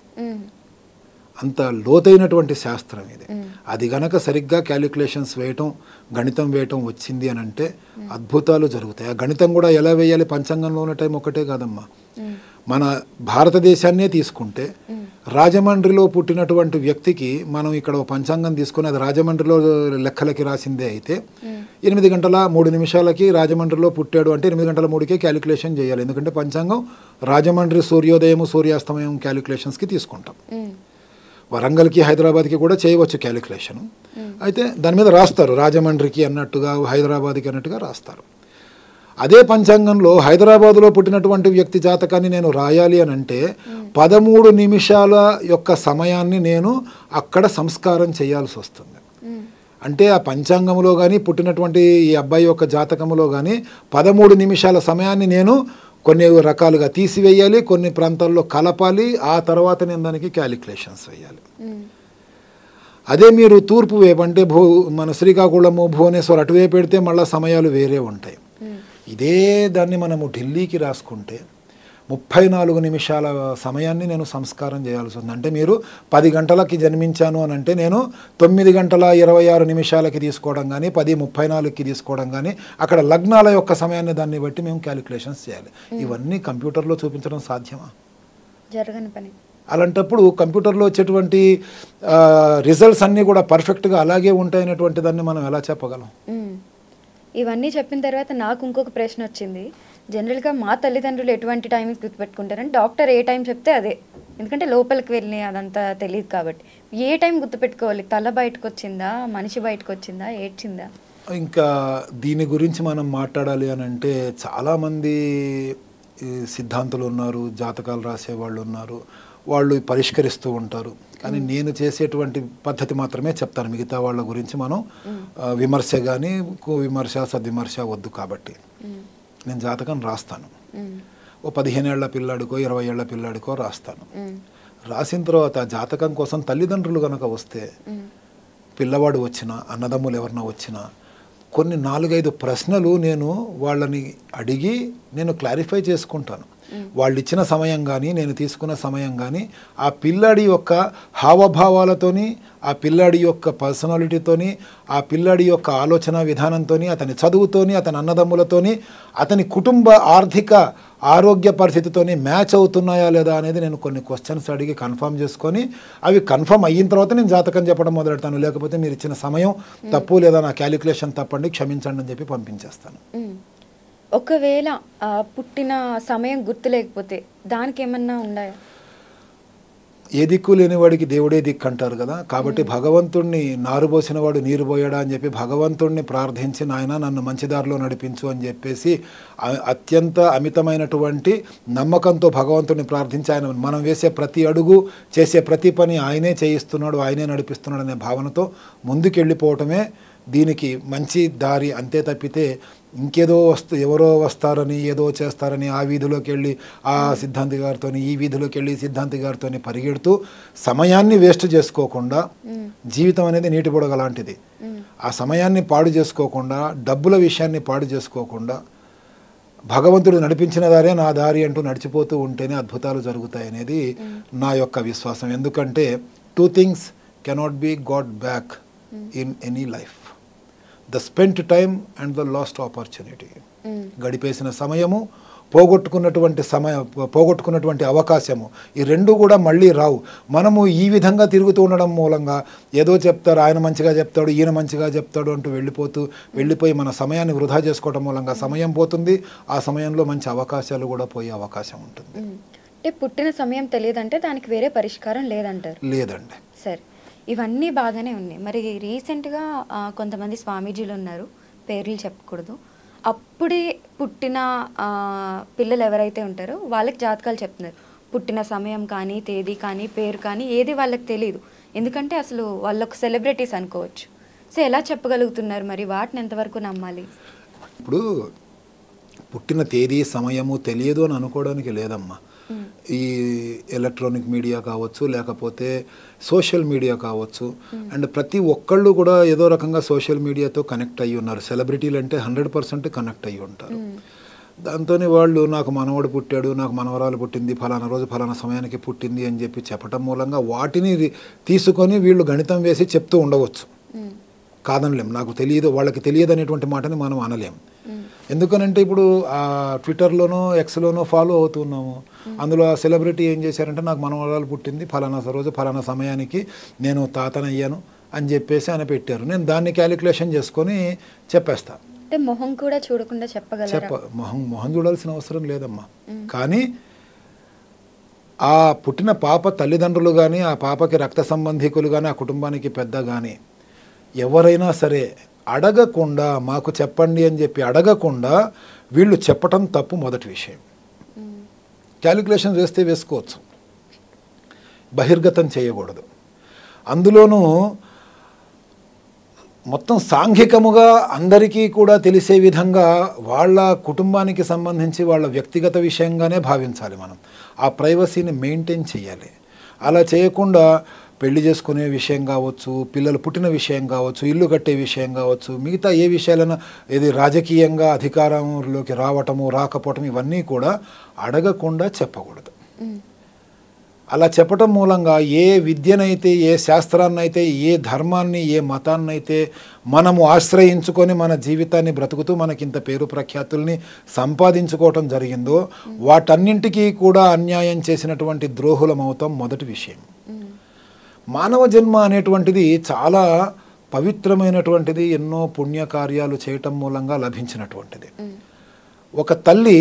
అంత లోతైనటువంటి శాస్త్రం ఇది. అది గనక సరిగ్గా క్యాలిక్యులేషన్స్ వేయటం, గణితం వేయటం వచ్చింది అని అంటే అద్భుతాలు జరుగుతాయి. ఆ గణితం కూడా ఎలా వేయాలి, పంచాంగంలో ఉన్న టైం ఒకటే కాదమ్మా. మన భారతదేశాన్నే తీసుకుంటే రాజమండ్రిలో పుట్టినటువంటి వ్యక్తికి మనం ఇక్కడ పంచాంగం తీసుకుని అది రాజమండ్రిలో లెక్కలకి రాసిందే అయితే 8 గంటల 3 నిమిషాలకి రాజమండ్రిలో పుట్టాడు అంటే 8 గంటల 3కే క్యాలిక్యులేషన్ చేయాలి. ఎందుకంటే పంచాంగం రాజమండ్రి సూర్యోదయము సూర్యాస్తమయం క్యాలిక్యులేషన్స్కి తీసుకుంటాం. వరంగల్కి, హైదరాబాద్కి కూడా చేయవచ్చు క్యాలిక్యులేషన్. అయితే దాని మీద రాస్తారు, రాజమండ్రికి అన్నట్టుగా, హైదరాబాద్కి అన్నట్టుగా రాస్తారు. అదే పంచాంగంలో హైదరాబాదులో పుట్టినటువంటి వ్యక్తి జాతకాన్ని నేను రాయాలి అని అంటే 13 నిమిషాల యొక్క సమయాన్ని నేను అక్కడ సంస్కారం చేయాల్సి వస్తుంది. అంటే ఆ పంచాంగంలో కానీ పుట్టినటువంటి ఈ అబ్బాయి యొక్క జాతకంలో కానీ 13 నిమిషాల సమయాన్ని నేను కొన్ని రకాలుగా తీసివేయాలి, కొన్ని ప్రాంతాల్లో కలపాలి, ఆ తర్వాత నేను దానికి క్యాలిక్యులేషన్స్ వేయాలి. అదే మీరు తూర్పు వైపు అంటే మన శ్రీకాకుళము, భువనేశ్వర్ అటువైపు పెడితే మళ్ళీ సమయాలు వేరే ఉంటాయి. ఇదే దాన్ని మనము ఢిల్లీకి రాసుకుంటే 34 నిమిషాల సమయాన్ని నేను సంస్కారం చేయాల్సి ఉంది. అంటే మీరు 10 గంటలకి జన్మించాను అని అంటే నేను 9 గంటల 26 నిమిషాలకి తీసుకోవడం కానీ 10:34కి తీసుకోవడం కానీ అక్కడ లగ్నాల యొక్క సమయాన్ని దాన్ని బట్టి మేము క్యాలిక్యులేషన్స్ చేయాలి. ఇవన్నీ కంప్యూటర్లో చూపించడం సాధ్యమా? జరగని పని. అలాంటప్పుడు కంప్యూటర్లో వచ్చేటువంటి రిజల్ట్స్ అన్నీ కూడా పర్ఫెక్ట్గా అలాగే ఉంటాయనేటువంటి దాన్ని మనం ఎలా చెప్పగలం? ఇవన్నీ చెప్పిన తర్వాత నాకు ఇంకొక ప్రశ్న వచ్చింది. జనరల్గా మా తల్లిదండ్రులు ఎటువంటి టైంకి గుర్తుపెట్టుకుంటారంటే డాక్టర్ ఏ టైం చెప్తే అదే, ఎందుకంటే లోపలికి వెళ్ళి అదంతా తెలియదు కాబట్టి. ఏ టైం గుర్తుపెట్టుకోవాలి? తల బయటకు వచ్చిందా, మనిషి బయటకు వచ్చిందా, ఏడ్చిందా? ఇంకా దీని గురించి మనం మాట్లాడాలి అని అంటే చాలామంది సిద్ధాంతులు ఉన్నారు, జాతకాలు రాసేవాళ్ళు ఉన్నారు, వాళ్ళు పరిష్కరిస్తూ ఉంటారు. కానీ నేను చేసేటువంటి పద్ధతి మాత్రమే చెప్తాను. మిగతా వాళ్ళ గురించి మనం విమర్శ కానీ విమర్శ సద్విమర్శ వద్దు. కాబట్టి నేను జాతకం రాస్తాను. ఓ 15 ఏళ్ల పిల్లాడికో 20 ఏళ్ల పిల్లాడికో రాస్తాను. రాసిన తర్వాత జాతకం కోసం తల్లిదండ్రులు కనుక వస్తే, పిల్లవాడు వచ్చినా అన్నదమ్ములు ఎవరన్నా వచ్చినా కొన్ని 4-5 ప్రశ్నలు నేను వాళ్ళని అడిగి నేను క్లారిఫై చేసుకుంటాను. వాళ్ళు ఇచ్చిన సమయం కానీ నేను తీసుకున్న సమయం కానీ ఆ పిల్లాడి యొక్క హావభావాలతోని, ఆ పిల్లాడి యొక్క పర్సనాలిటీతోని, ఆ పిల్లాడి యొక్క ఆలోచన విధానంతోని, అతని చదువుతోని, అతని అన్నదమ్ములతోని, అతని కుటుంబ ఆర్థిక ఆరోగ్య పరిస్థితితోని మ్యాచ్ అవుతున్నాయా లేదా అనేది నేను కొన్ని క్వశ్చన్స్ అడిగి కన్ఫర్మ్ చేసుకొని, అవి కన్ఫర్మ్ అయిన తర్వాత నేను జాతకం చెప్పడం మొదలెడతాను. లేకపోతే మీరు ఇచ్చిన సమయం తప్పు లేదా నా క్యాలిక్యులేషన్ తప్పండి, క్షమించండి అని చెప్పి పంపించేస్తాను. ఒకవేళ పుట్టిన సమయం గుర్తు లేకపోతే దానికి ఏమన్నా ఉన్నాయా? ఏ దిక్కు లేని వాడికి దేవుడే దిక్కు అంటారు కదా. కాబట్టి భగవంతుణ్ణి నారుబోసిన వాడు నీరు పోయాడా అని చెప్పి భగవంతుణ్ణి ప్రార్థించి, నాయన నన్ను మంచి దారిలో నడిపించు అని చెప్పేసి అత్యంత అమితమైనటువంటి నమ్మకంతో భగవంతుణ్ణి ప్రార్థించి, ఆయన మనం వేసే ప్రతి అడుగు, చేసే ప్రతి పని ఆయనే చేయిస్తున్నాడు, ఆయనే నడిపిస్తున్నాడు అనే భావనతో ముందుకెళ్ళిపోవటమే దీనికి మంచి దారి. అంతే తప్పితే ఇంకేదో ఎవరో వస్తారని, ఏదో చేస్తారని ఆ వీధిలోకి వెళ్ళి ఆ సిద్ధాంతి గారితో, ఈ వీధిలోకి వెళ్ళి సిద్ధాంతి గారితో పరిగెడుతూ సమయాన్ని వేస్ట్ చేసుకోకుండా, జీవితం అనేది నీటి బుడగ లాంటిది, ఆ సమయాన్ని పాడు చేసుకోకుండా, డబ్బుల విషయాన్ని పాడు చేసుకోకుండా, భగవంతుడు నడిపించిన దారే నా దారి అంటూ నడిచిపోతూ ఉంటేనే అద్భుతాలు జరుగుతాయి అనేది నా యొక్క విశ్వాసం. ఎందుకంటే 2 things cannot be got back in any life: the spent time and the lost opportunity. గడిపేసిన సమయము, పోగొట్టుకున్నటువంటి అవకాశము, ఈ రెండు కూడా మళ్ళీ రావు. మనము ఈ విధంగా తిరుగుతూ ఉండడం మూలంగా ఏదో చెప్తారు, ఆయన మంచిగా చెప్తాడు, ఈయన మంచిగా చెప్తాడు అంటూ వెళ్ళిపోయి మన సమయాన్ని వృధా చేసుకోవడం మూలంగా సమయం పోతుంది. ఆ సమయంలో మంచి అవకాశాలు కూడా పోయే అవకాశం ఉంటుంది. అంటే పుట్టిన సమయం తెలియదంటే దానికి వేరే పరిష్కారం లేదంటారు? లేదండి. సరే, ఇవన్నీ బాగానే ఉన్నాయి. మరి రీసెంట్గా కొంతమంది స్వామీజీలు ఉన్నారు, పేర్లు చెప్పకూడదు, అప్పుడే పుట్టిన పిల్లలు ఎవరైతే ఉంటారో వాళ్ళకి జాతకాలు చెప్తున్నారు. పుట్టిన సమయం కానీ, తేదీ కానీ, పేరు కానీ ఏది వాళ్ళకి తెలియదు. ఎందుకంటే అసలు వాళ్ళొక సెలబ్రిటీస్ అనుకోవచ్చు. సో ఎలా చెప్పగలుగుతున్నారు? మరి వాటిని ఎంతవరకు నమ్మాలి? ఇప్పుడు పుట్టిన తేదీ సమయము తెలియదు అని అనుకోవడానికి లేదమ్మా. ఈ ఎలక్ట్రానిక్ మీడియా కావచ్చు, లేకపోతే సోషల్ మీడియా కావచ్చు, అండ్ ప్రతి ఒక్కళ్ళు కూడా ఏదో రకంగా సోషల్ మీడియాతో కనెక్ట్ అయ్యి ఉన్నారు. సెలబ్రిటీలు అంటే 100% కనెక్ట్ అయ్యి ఉంటారు. దాంతోనే వాళ్ళు నాకు మనవడు పుట్టాడు, నాకు మనవరాలు పుట్టింది, ఫలానా రోజు ఫలానా సమయానికి పుట్టింది అని చెప్పి చెప్పటం మూలంగా వాటిని తీసుకొని వీళ్ళు గణితం వేసి చెప్తూ ఉండవచ్చు. కాదనలేం, నాకు తెలియదు, వాళ్ళకి తెలియదు అనేటువంటి మాటని మనం అనలేం. ఎందుకనంటే ఇప్పుడు ఆ ట్విట్టర్లోనో ఎక్స్లోనో ఫాలో అవుతున్నాము. అందులో ఆ సెలబ్రిటీ ఏం చేశారంటే, నాకు మనవరాలు పుట్టింది ఫలానా రోజు ఫలానా సమయానికి, నేను తాతనయ్యాను అని చెప్పేసి ఆయన పెట్టారు. నేను దాన్ని క్యాలిక్యులేషన్ చేసుకొని చెప్పేస్తా. అంటే మొహం కూడా చూడకుండా చెప్పగలరా? మొహం చూడాల్సిన అవసరం లేదమ్మా. కానీ ఆ పుట్టిన పాప తల్లిదండ్రులు కానీ, ఆ పాపకి రక్త సంబంధికులు కానీ, ఆ కుటుంబానికి పెద్ద కానీ ఎవరైనా సరే అడగకుండా, మాకు చెప్పండి అని చెప్పి అడగకుండా వీళ్ళు చెప్పటం తప్పు. మొదటి విషయం, క్యాలిక్యులేషన్ వేస్తే వేసుకోవచ్చు, బహిర్గతం చేయకూడదు. అందులోనూ మొత్తం సాంఘికముగా అందరికీ కూడా తెలిసే విధంగా వాళ్ళ కుటుంబానికి సంబంధించి వాళ్ళ వ్యక్తిగత విషయంగానే భావించాలి. మనం ఆ ప్రైవసీని మెయింటైన్ చేయాలి. అలా చేయకుండా పెళ్లి చేసుకునే విషయం కావచ్చు, పిల్లలు పుట్టిన విషయం కావచ్చు, ఇల్లు కట్టే విషయం కావచ్చు, మిగతా ఏ విషయాలైనా, ఇది రాజకీయంగా అధికారంలోకి రావటము రాకపోవటం, ఇవన్నీ కూడా అడగకుండా చెప్పకూడదు. అలా చెప్పటం మూలంగా ఏ విద్యనైతే, ఏ శాస్త్రాన్నైతే, ఏ ధర్మాన్ని, ఏ మతాన్నైతే మనము ఆశ్రయించుకొని మన జీవితాన్ని బ్రతుకుతూ మనకింత పేరు ప్రఖ్యాతుల్ని సంపాదించుకోవటం జరిగిందో, వాటన్నింటికీ కూడా అన్యాయం చేసినటువంటి ద్రోహులమవుతాం. మొదటి విషయం. మానవ జన్మ అనేటువంటిది చాలా పవిత్రమైనటువంటిది, ఎన్నో పుణ్యకార్యాలు చేయటం మూలంగా లభించినటువంటిది. ఒక తల్లి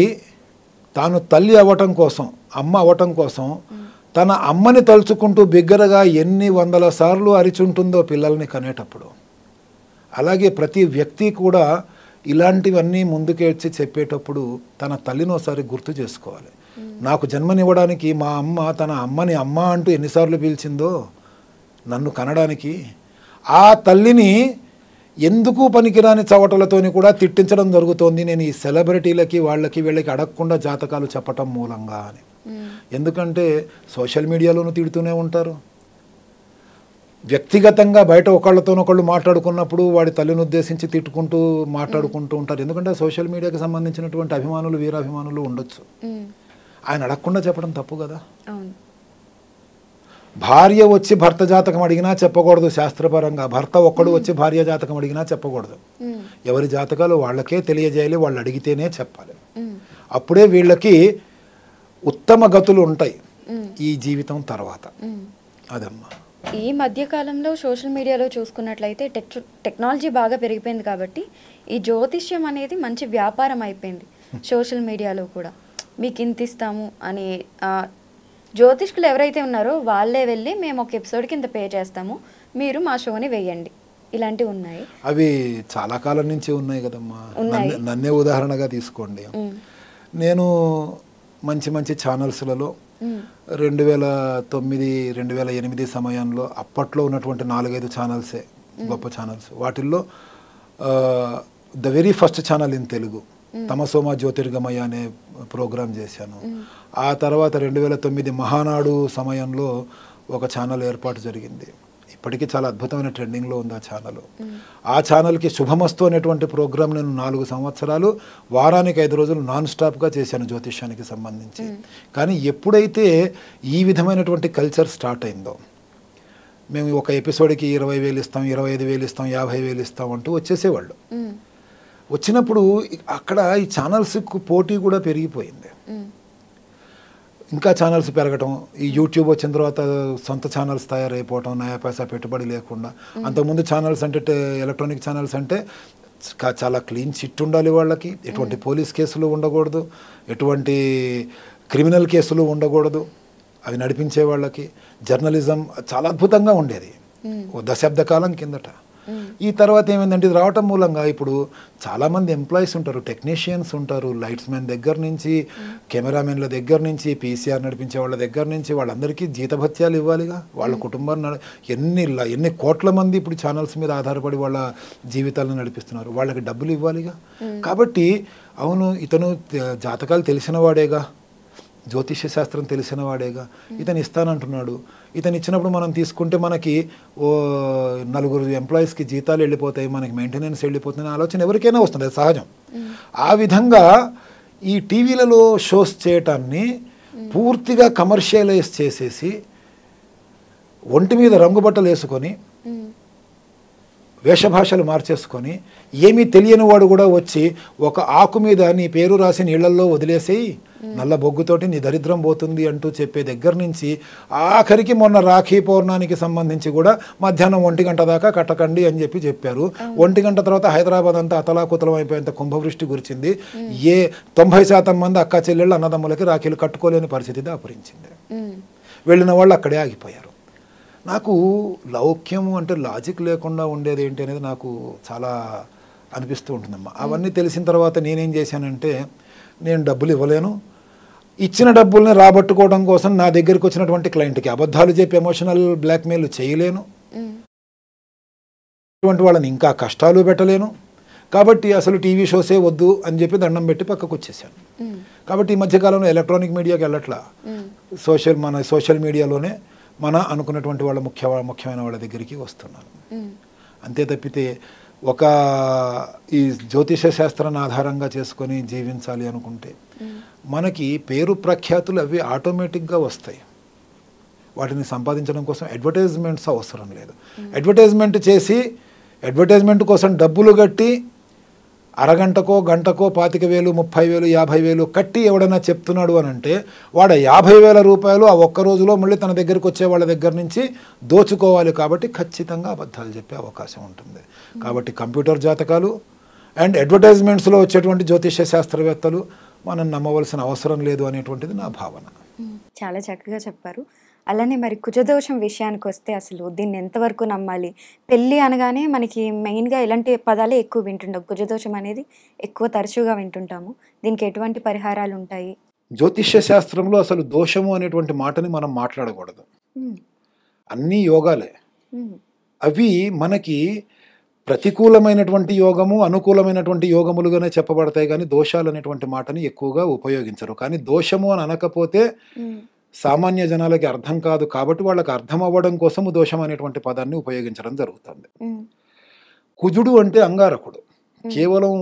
తాను తల్లి అవ్వటం కోసం, అమ్మ అవ్వటం కోసం తన అమ్మని తలుచుకుంటూ బిగ్గరగా ఎన్ని వందల సార్లు అరిచుంటుందో పిల్లల్ని కనేటప్పుడు, అలాగే ప్రతి వ్యక్తి కూడా ఇలాంటివన్నీ ముందుకేడ్చి చెప్పేటప్పుడు తన తల్లిని ఒకసారి గుర్తు చేసుకోవాలి. నాకు జన్మనివ్వడానికి మా అమ్మ తన అమ్మని అమ్మ అంటూ ఎన్నిసార్లు పిలిచిందో నన్ను కనడానికి, ఆ తల్లిని ఎందుకు పనికిరాని చవటలతోని కూడా తిట్టించడం జరుగుతోంది నేను ఈ సెలబ్రిటీలకి వాళ్ళకి వీళ్ళకి అడగకుండా జాతకాలు చెప్పటం మూలంగా అని. ఎందుకంటే సోషల్ మీడియాలోనూ తిడుతూనే ఉంటారు, వ్యక్తిగతంగా బయట ఒకళ్ళతోనొకళ్ళు మాట్లాడుకున్నప్పుడు వాడి తల్లిని ఉద్దేశించి తిట్టుకుంటూ మాట్లాడుకుంటూ ఉంటారు. ఎందుకంటే సోషల్ మీడియాకి సంబంధించినటువంటి అభిమానులు, వీరాభిమానులు ఉండొచ్చు. ఆయన అడగకుండా చెప్పడం తప్పు కదా. భార్య వచ్చి భర్త జాతకం అడిగినా చెప్పకూడదు శాస్త్రపరంగా, భర్త ఒక్కడు వచ్చి భార్య జాతకం అడిగినా చెప్పకూడదు. ఎవరి జాతకాలు వాళ్ళకే తెలియజేయాలి, వాళ్ళు అడిగితేనే చెప్పాలి. అప్పుడే వీళ్ళకి ఉత్తమ గతులు ఉంటాయి ఈ జీవితం తర్వాత. అదమ్మా. ఈ మధ్యకాలంలో సోషల్ మీడియాలో చూసుకున్నట్లయితే టెక్నాలజీ బాగా పెరిగిపోయింది కాబట్టి ఈ జ్యోతిష్యం అనేది మంచి వ్యాపారం అయిపోయింది సోషల్ మీడియాలో కూడా. మీకు ఇంత ఇస్తాము అని జ్యోతిష్కులు ఎవరైతే ఉన్నారో వాళ్ళే వెళ్ళి మేము ఒక ఎపిసోడ్కి ఇంత పే చేస్తాము, మీరు మా షోని వేయండి, ఇలాంటివి ఉన్నాయి. అవి చాలా కాలం నుంచి ఉన్నాయి కదమ్మా. నన్నే ఉదాహరణగా తీసుకోండి. నేను మంచి మంచి ఛానల్స్లలో 2009, 2008 సమయంలో అప్పట్లో ఉన్నటువంటి 4-5 ఛానల్సే గొప్ప ఛానల్స్. వాటిల్లో the very first channel in Telugu Tamasoma Jyotirgamaya అనే ప్రోగ్రాం చేశాను. ఆ తర్వాత 2009 మహానాడు సమయంలో ఒక ఛానల్ ఏర్పాటు జరిగింది. ఇప్పటికీ చాలా అద్భుతమైన ట్రెండింగ్లో ఉంది ఆ ఛానల్. ఆ ఛానల్కి శుభమస్తు అనేటువంటి ప్రోగ్రాం నేను 4 సంవత్సరాలు వారానికి 5 రోజులు నాన్ స్టాప్గా చేశాను జ్యోతిష్యానికి సంబంధించి. కానీ ఎప్పుడైతే ఈ విధమైనటువంటి కల్చర్ స్టార్ట్ అయిందో, మేము ఒక ఎపిసోడ్కి 20,000 ఇస్తాం, 25,000 ఇస్తాం, 50,000 ఇస్తాం అంటూ వచ్చేసేవాళ్ళు. వచ్చినప్పుడు అక్కడ ఈ ఛానల్స్కు పోటీ కూడా పెరిగిపోయింది. ఇంకా ఛానల్స్ పెరగటం, ఈ యూట్యూబ్ వచ్చిన తర్వాత సొంత ఛానల్స్ తయారైపోవటం, నయా పైసా పెట్టుబడి లేకుండా. అంతకుముందు ఛానల్స్ అంటే ఎలక్ట్రానిక్ ఛానల్స్ అంటే చాలా క్లీన్ చిట్ ఉండాలి వాళ్ళకి, ఎటువంటి పోలీస్ కేసులు ఉండకూడదు, ఎటువంటి క్రిమినల్ కేసులు ఉండకూడదు, అవి నడిపించే వాళ్ళకి జర్నలిజం చాలా అద్భుతంగా ఉండేది ఓ దశాబ్ద కాలం కిందట. ఈ తర్వాత ఏమైందంటే ఇది రావటం మూలంగా ఇప్పుడు చాలామంది ఎంప్లాయీస్ ఉంటారు, టెక్నీషియన్స్ ఉంటారు, లైట్స్ మెన్ దగ్గర నుంచి, కెమెరామెన్ల దగ్గర నుంచి, పీసీఆర్ నడిపించే వాళ్ళ దగ్గర నుంచి వాళ్ళందరికీ జీతభత్యాలు ఇవ్వాలిగా. వాళ్ళ కుటుంబాన్ని ఎన్ని కోట్ల మంది ఇప్పుడు ఛానల్స్ మీద ఆధారపడి వాళ్ళ జీవితాలను నడిపిస్తున్నారు, వాళ్ళకి డబ్బులు ఇవ్వాలిగా. కాబట్టి అవును, ఇతను జాతకాలు తెలిసిన వాడేగా, జ్యోతిష్య శాస్త్రం తెలిసిన వాడేగా, ఇతను ఇస్తానంటున్నాడు, ఇతను ఇచ్చినప్పుడు మనం తీసుకుంటే మనకి ఓ 4 ఎంప్లాయీస్కి జీతాలు వెళ్ళిపోతాయి, మనకి మెయింటెనెన్స్ వెళ్ళిపోతుంది ఆలోచన ఎవరికైనా వస్తుంది, అది సహజం. ఆ విధంగా ఈ టీవీలలో షోస్ చేయటాన్ని పూర్తిగా కమర్షియలైజ్ చేసేసి ఒంటి మీద రంగుబట్టలు వేసుకొని వేషభాషలు మార్చేసుకొని ఏమీ తెలియని వాడు కూడా వచ్చి ఒక ఆకు మీద నీ పేరు రాసి నీళ్లలో వదిలేసేయి, నల్ల బొగ్గుతోటి నీ దరిద్రం పోతుంది అంటూ చెప్పే దగ్గర నుంచి ఆఖరికి మొన్న రాఖీ పౌర్ణానికి సంబంధించి కూడా మధ్యాహ్నం 1 గంట దాకా కట్టకండి అని చెప్పారు. 1 గంట తర్వాత హైదరాబాద్ అంతా అతలాకుతలం అయిపోయేంత కుంభవృష్టి గురిచింది. 90% మంది అక్క చెల్లెళ్ళు అన్నదమ్ములకి రాఖీలు కట్టుకోలేని పరిస్థితి దాపురించింది. వెళ్ళిన వాళ్ళు అక్కడే ఆగిపోయారు. నాకు లౌక్యము అంటే లాజిక్ లేకుండా ఉండేది ఏంటి అనేది నాకు చాలా అనిపిస్తూ ఉంటుందమ్మా. అవన్నీ తెలిసిన తర్వాత నేనేం చేశానంటే, నేను డబ్బులు ఇవ్వలేను, ఇచ్చిన డబ్బుల్ని రాబట్టుకోవడం కోసం నా దగ్గరికి వచ్చినటువంటి క్లయింట్కి అబద్ధాలు చెప్పి ఎమోషనల్ బ్లాక్మెయిల్ చేయలేను, అటువంటి వాళ్ళని ఇంకా కష్టాలు పెట్టలేను. కాబట్టి అసలు టీవీ షోసే వద్దు అని చెప్పి దండం పెట్టి పక్కకు వచ్చేసాను. కాబట్టి ఈ మధ్యకాలంలో ఎలక్ట్రానిక్ మీడియాకి వెళ్ళట్లా, మన సోషల్ మీడియాలోనే మన అనుకున్నటువంటి వాళ్ళ ముఖ్యమైన వాళ్ళ దగ్గరికి వస్తున్నాను. అంతే తప్పితే ఈ జ్యోతిష శాస్త్రాన్ని ఆధారంగా చేసుకొని జీవించాలి అనుకుంటే మనకి పేరు ప్రఖ్యాతులు అవి ఆటోమేటిక్గా వస్తాయి. వాటిని సంపాదించడం కోసం అడ్వర్టైజ్మెంట్స్ అవసరం లేదు. అడ్వర్టైజ్మెంట్ చేసి అడ్వర్టైజ్మెంట్ కోసం డబ్బులు కట్టి అరగంటకో గంటకో 25,000, 30,000, 50,000 కట్టి ఎవడైనా చెప్తున్నాడు అని అంటే వాడు 50,000 రూపాయలు ఆ ఒక్క రోజులో మళ్ళీ తన దగ్గరికి వచ్చే వాళ్ళ దగ్గర నుంచి దోచుకోవాలి. కాబట్టి ఖచ్చితంగా అబద్ధాలు చెప్పే అవకాశం ఉంటుంది. కాబట్టి కంప్యూటర్ జాతకాలు, అండ్ అడ్వర్టైజ్మెంట్స్లో వచ్చేటువంటి జ్యోతిష్య శాస్త్రవేత్తలు మనం నమ్మవలసిన అవసరం లేదు అనేటువంటిది నా భావన. చాలా చక్కగా చెప్పారు. అలానే మరి కుజదోషం విషయానికి వస్తే అసలు దీన్ని ఎంతవరకు నమ్మాలి? పెళ్ళి అనగానే మనకి మెయిన్గా ఇలాంటి పదాలే ఎక్కువ వింటుంటాం. కుజదోషం అనేది ఎక్కువ తరచుగా వింటుంటాము. దీనికి ఎటువంటి పరిహారాలు ఉంటాయి? జ్యోతిష్య శాస్త్రంలో అసలు దోషము అనేటువంటి మాటని మనం మాట్లాడకూడదు. అన్నీ యోగాలే. అవి మనకి ప్రతికూలమైనటువంటి యోగము, అనుకూలమైనటువంటి యోగములుగానే చెప్పబడతాయి, కానీ దోషాలు అనేటువంటి మాటని ఎక్కువగా ఉపయోగించరు. కానీ దోషము అని అనకపోతే సామాన్య జనాలకి అర్థం కాదు, కాబట్టి వాళ్ళకి అర్థం అవ్వడం కోసము దోషం అనేటువంటి పదాన్ని ఉపయోగించడం జరుగుతుంది. కుజుడు అంటే అంగారకుడు. కేవలం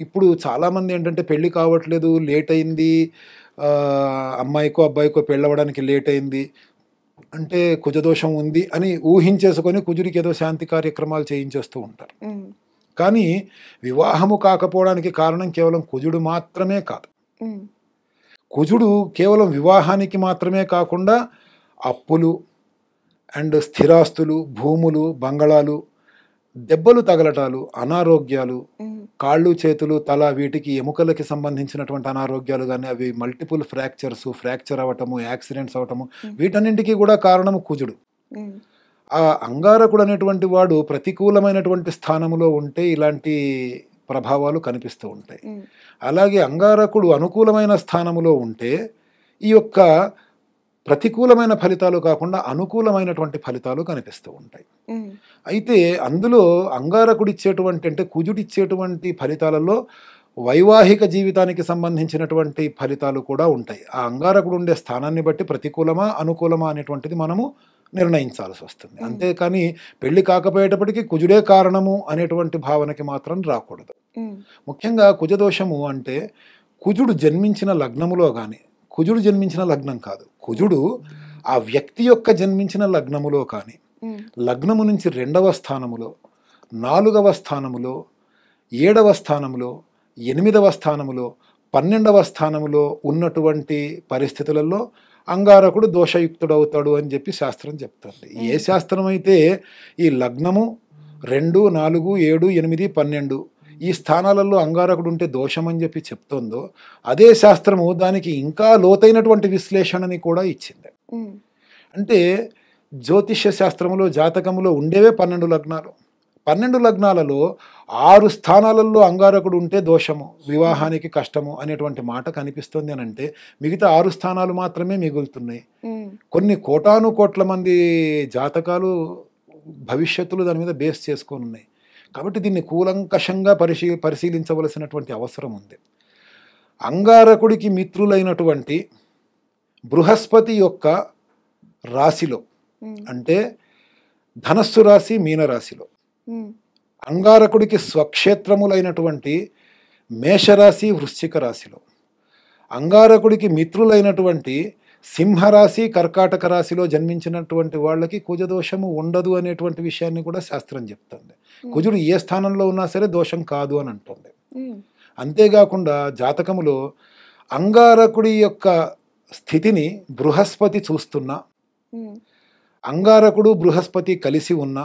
ఇప్పుడు చాలామంది ఏంటంటే పెళ్లి కావట్లేదు, లేట్ అయింది, అమ్మాయికో అబ్బాయికో పెళ్ళవడానికి లేట్ అయింది అంటే కుజదోషం ఉంది అని ఊహించేసుకొని కుజుడికి ఏదో శాంతి కార్యక్రమాలు చేయించేస్తూ ఉంటారు. కానీ వివాహము కాకపోవడానికి కారణం కేవలం కుజుడు మాత్రమే కాదు. కుజుడు కేవలం వివాహానికి మాత్రమే కాకుండా అప్పులు అండ్ స్థిరాస్తులు, భూములు, బంగళాలు, దెబ్బలు తగలటాలు, అనారోగ్యాలు, కాళ్ళు చేతులు తల వీటికి ఎముకలకి సంబంధించినటువంటి అనారోగ్యాలు కానీ అవి మల్టిపుల్ ఫ్రాక్చర్ అవ్వటము, యాక్సిడెంట్స్ అవ్వటము, వీటన్నింటికీ కూడా కారణము కుజుడు. ఆ అంగారకుడు అనేటువంటి వాడు ప్రతికూలమైనటువంటి స్థానంలో ఉంటే ఇలాంటి ప్రభావాలు కనిపిస్తూ ఉంటాయి. అలాగే అంగారకుడు అనుకూలమైన స్థానంలో ఉంటే ఈ యొక్క ప్రతికూలమైన ఫలితాలు కాకుండా అనుకూలమైనటువంటి ఫలితాలు కనిపిస్తూ ఉంటాయి. అయితే అందులో అంగారకుడు ఇచ్చేటువంటి అంటే కుజుడు ఇచ్చేటువంటి ఫలితాలలో వైవాహిక జీవితానికి సంబంధించినటువంటి ఫలితాలు కూడా ఉంటాయి. ఆ అంగారకుడు ఉండే స్థానాన్ని బట్టి ప్రతికూలమా అనుకూలమా అనేటువంటిది మనము నిర్ణయించాల్సి వస్తుంది. అంతేకాని పెళ్లి కాకపోయేటప్పటికీ కుజుడే కారణము అనేటువంటి భావనకి మాత్రం రాకూడదు. ముఖ్యంగా కుజదోషము అంటే కుజుడు జన్మించిన లగ్నములో కానీ, కుజుడు జన్మించిన లగ్నం కాదు, కుజుడు ఆ వ్యక్తి యొక్క జన్మించిన లగ్నములో కానీ, లగ్నము నుంచి 2వ స్థానములో, 4వ స్థానములో, 7వ స్థానములో, 8వ స్థానములో, 12వ స్థానములో ఉన్నటువంటి పరిస్థితులలో అంగారకుడు దోషయుక్తుడవుతాడు అని చెప్పి శాస్త్రం చెప్తుంది. ఏ శాస్త్రం అయితే ఈ లగ్నము 2, 4, 7, 8, 12 ఈ స్థానాలలో అంగారకుడు ఉంటే దోషం అని చెప్పి చెప్తుందో అదే శాస్త్రము దానికి ఇంకా లోతైనటువంటి విశ్లేషణని కూడా ఇచ్చింది. అంటే జ్యోతిష్య శాస్త్రములో జాతకములో ఉండేవే 12 లగ్నాలు. 12 లగ్నాలలో 6 స్థానాలలో అంగారకుడు ఉంటే దోషము, వివాహానికి కష్టము అనేటువంటి మాట కనిపిస్తుంది అని అంటే మిగతా 6 స్థానాలు మాత్రమే మిగులుతున్నాయి. కొన్ని కోటాను కోట్ల మంది జాతకాలు భవిష్యత్తులు దాని మీద బేస్ చేసుకొని ఉన్నాయి. కాబట్టి దీన్ని కూలంకషంగా పరిశీలించవలసినటువంటి అవసరం ఉంది. అంగారకుడికి మిత్రులైనటువంటి బృహస్పతి యొక్క రాశిలో అంటే ధనస్సు రాశి, మీనరాశిలో, అంగారకుడికి స్వక్షేత్రములైనటువంటి మేషరాశి, వృశ్చిక రాశిలో, అంగారకుడికి మిత్రులైనటువంటి సింహరాశి, కర్కాటక రాశిలో జన్మించినటువంటి వాళ్ళకి కుజదోషము ఉండదు అనేటువంటి విషయాన్ని కూడా శాస్త్రం చెప్తుంది. కుజుడు ఏ స్థానంలో ఉన్నా సరే దోషం కాదు అని అంటుంది. అంతేకాకుండా జాతకములో అంగారకుడి యొక్క స్థితిని బృహస్పతి చూస్తున్నా, అంగారకుడు బృహస్పతి కలిసి ఉన్నా,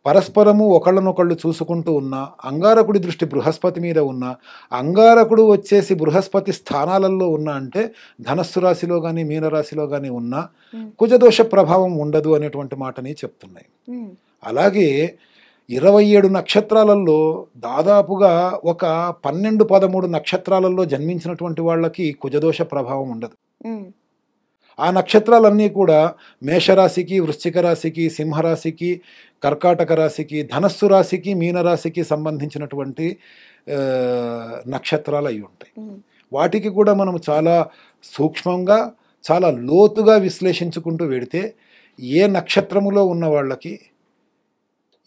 పరస్పరము ఒకళ్ళనొకళ్ళు చూసుకుంటూ ఉన్నా, అంగారకుడి దృష్టి బృహస్పతి మీద ఉన్నా, అంగారకుడు వచ్చేసి బృహస్పతి స్థానాలలో ఉన్నా అంటే ధనస్సు రాశిలో కానీ మీనరాశిలో కానీ ఉన్నా కుజదోష ప్రభావం ఉండదు అనేటువంటి మాటని చెప్తున్నాయి. అలాగే 27 నక్షత్రాలలో దాదాపుగా ఒక 12-13 నక్షత్రాలలో జన్మించినటువంటి వాళ్ళకి కుజదోష ప్రభావం ఉండదు. ఆ నక్షత్రాలన్నీ కూడా మేషరాశికి, వృశ్చిక రాశికి, సింహరాశికి, కర్కాటక రాశికి, ధనస్సు రాశికి, మీనరాశికి సంబంధించినటువంటి నక్షత్రాలు అయి ఉంటాయి. వాటికి కూడా మనం చాలా సూక్ష్మంగా, చాలా లోతుగా విశ్లేషించుకుంటూ వెడితే ఏ నక్షత్రములో ఉన్న వాళ్ళకి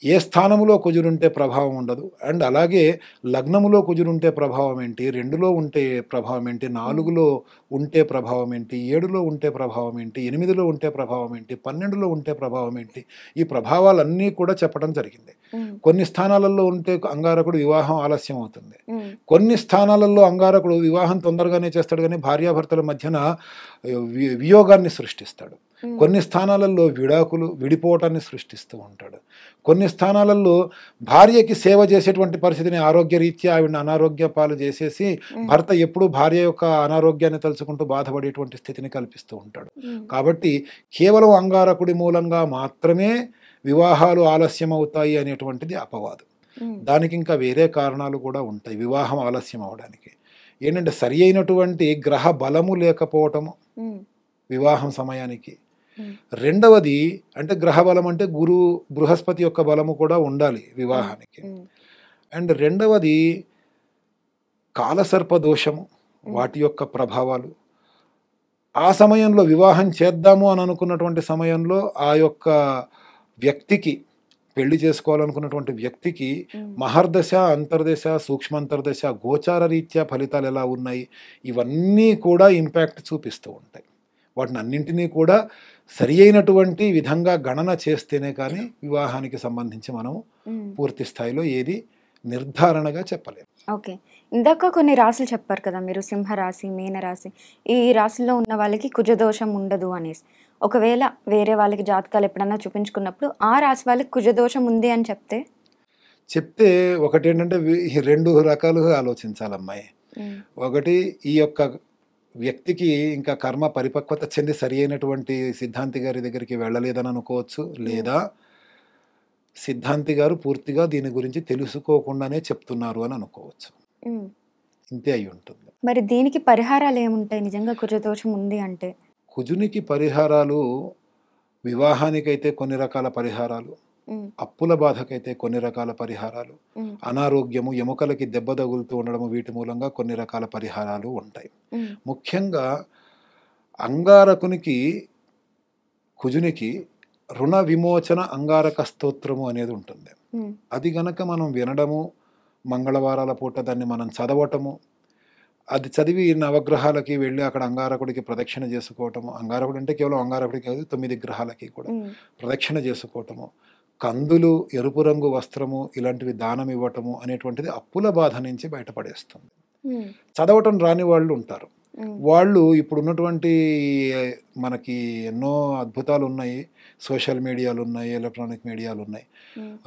ఏ స్థానములో కుజుడుంటే ప్రభావం ఉండదు, అండ్ అలాగే లగ్నములో కుజుడుంటే ప్రభావం ఏంటి, 2లో ఉంటే ప్రభావం ఏంటి, 4లో ఉంటే ప్రభావం ఏంటి, 7లో ఉంటే ప్రభావం ఏంటి, 8లో ఉంటే ప్రభావం ఏంటి, 12లో ఉంటే ప్రభావం ఏంటి, ఈ ప్రభావాలన్నీ కూడా చెప్పడం జరిగింది. కొన్ని స్థానాలలో ఉంటే అంగారకుడు వివాహం ఆలస్యం అవుతుంది, కొన్ని స్థానాలలో అంగారకుడు వివాహం తొందరగానే చేస్తాడు కానీ భార్యాభర్తల మధ్యన వియోగాన్ని సృష్టిస్తాడు. కొన్ని స్థానాలలో విడాకులు విడిపోవటాన్ని సృష్టిస్తూ ఉంటాడు. కొన్ని స్థానాలలో భార్యకి సేవ చేసేటువంటి పరిస్థితిని ఆరోగ్యరీత్యా ఆవిడని అనారోగ్య పాలు చేసేసి భర్త ఎప్పుడూ భార్య యొక్క అనారోగ్యాన్ని తలుచుకుంటూ బాధపడేటువంటి స్థితిని కల్పిస్తూ ఉంటాడు. కాబట్టి కేవలం అంగారకుడి మూలంగా మాత్రమే వివాహాలు ఆలస్యం అవుతాయి అనేటువంటిది అపవాదు. దానికి ఇంకా వేరే కారణాలు కూడా ఉంటాయి వివాహం ఆలస్యం అవడానికి. ఏంటంటే సరి అయినటువంటి గ్రహ బలము లేకపోవటము వివాహం సమయానికి. రెండవది అంటే గ్రహ బలం అంటే బృహస్పతి యొక్క బలము కూడా ఉండాలి వివాహానికి. అండ్ రెండవది కాలసర్ప దోషము, వాటి యొక్క ప్రభావాలు. ఆ సమయంలో వివాహం చేద్దాము అని అనుకున్నటువంటి సమయంలో ఆ యొక్క వ్యక్తికి పెళ్లి చేసుకోవాలనుకున్నటువంటి వ్యక్తికి మహర్దశ, అంతర్దశ, సూక్ష్మంతర్దశ, గోచార రీత్యా ఫలితాలు ఎలా ఉన్నాయి, ఇవన్నీ కూడా ఇంపాక్ట్ చూపిస్తూ ఉంటాయి. వాటిని అన్నింటినీ కూడా సరి అయినటువంటి విధంగా గణన చేస్తేనే కానీ వివాహానికి సంబంధించి మనం పూర్తి స్థాయిలో ఏది నిర్ధారణగా చెప్పలేము. ఓకే, ఇందాక కొన్ని రాశులు చెప్పారు కదా మీరు, సింహరాశి, మీనరాశి, ఈ రాశిలో ఉన్న వాళ్ళకి కుజదోషం ఉండదు అనేసి. ఒకవేళ వేరే వాళ్ళకి జాతకాలు ఎప్పుడన్నా చూపించుకున్నప్పుడు ఆ రాశి వాళ్ళకి కుజదోషం ఉంది అని చెప్తే ఒకటి ఏంటంటే రెండు రకాలుగా ఆలోచించాలమ్మాయి. ఒకటి ఈ యొక్క వ్యక్తికి ఇంకా కర్మ పరిపక్వత చెంది సరి అయినటువంటి సిద్ధాంతి గారి దగ్గరికి వెళ్ళలేదని అనుకోవచ్చు, లేదా సిద్ధాంతి గారు పూర్తిగా దీని గురించి తెలుసుకోకుండానే చెప్తున్నారు అని అనుకోవచ్చు. ఇంతే అయి ఉంటుంది. మరి దీనికి పరిహారాలు ఏముంటాయి నిజంగా కుజదోషం ఉంది అంటే? కుజునికి పరిహారాలు వివాహానికైతే కొన్ని రకాల పరిహారాలు, అప్పుల బాధకైతే కొన్ని రకాల పరిహారాలు, అనారోగ్యము, ఎముకలకి దెబ్బ తగులుతూ ఉండడము, వీటి మూలంగా కొన్ని రకాల పరిహారాలు ఉంటాయి. ముఖ్యంగా అంగారకునికి కుజునికి రుణ విమోచన అంగారక స్తోత్రము అనేది ఉంటుంది. అది గనక మనం వినడము, మంగళవారాల పూట దాన్ని మనం చదవటము, అది చదివి నవగ్రహాలకి వెళ్ళి అక్కడ అంగారకుడికి ప్రదక్షిణ చేసుకోవటము, అంగారకుడు అంటే కేవలం అంగారకుడికి కాదు 9 గ్రహాలకి కూడా ప్రదక్షిణ చేసుకోవటము, కందులు, ఎరుపు రంగు వస్త్రము ఇలాంటివి దానం ఇవ్వటము అనేటువంటిది అప్పుల బాధ నుంచి బయటపడేస్తుంది. చదవటం రాని వాళ్ళు ఉంటారు, వాళ్ళు ఇప్పుడు ఉన్నటువంటి మనకి ఎన్నో అద్భుతాలు ఉన్నాయి, సోషల్ మీడియాలు ఉన్నాయి, ఎలక్ట్రానిక్ మీడియాలు ఉన్నాయి.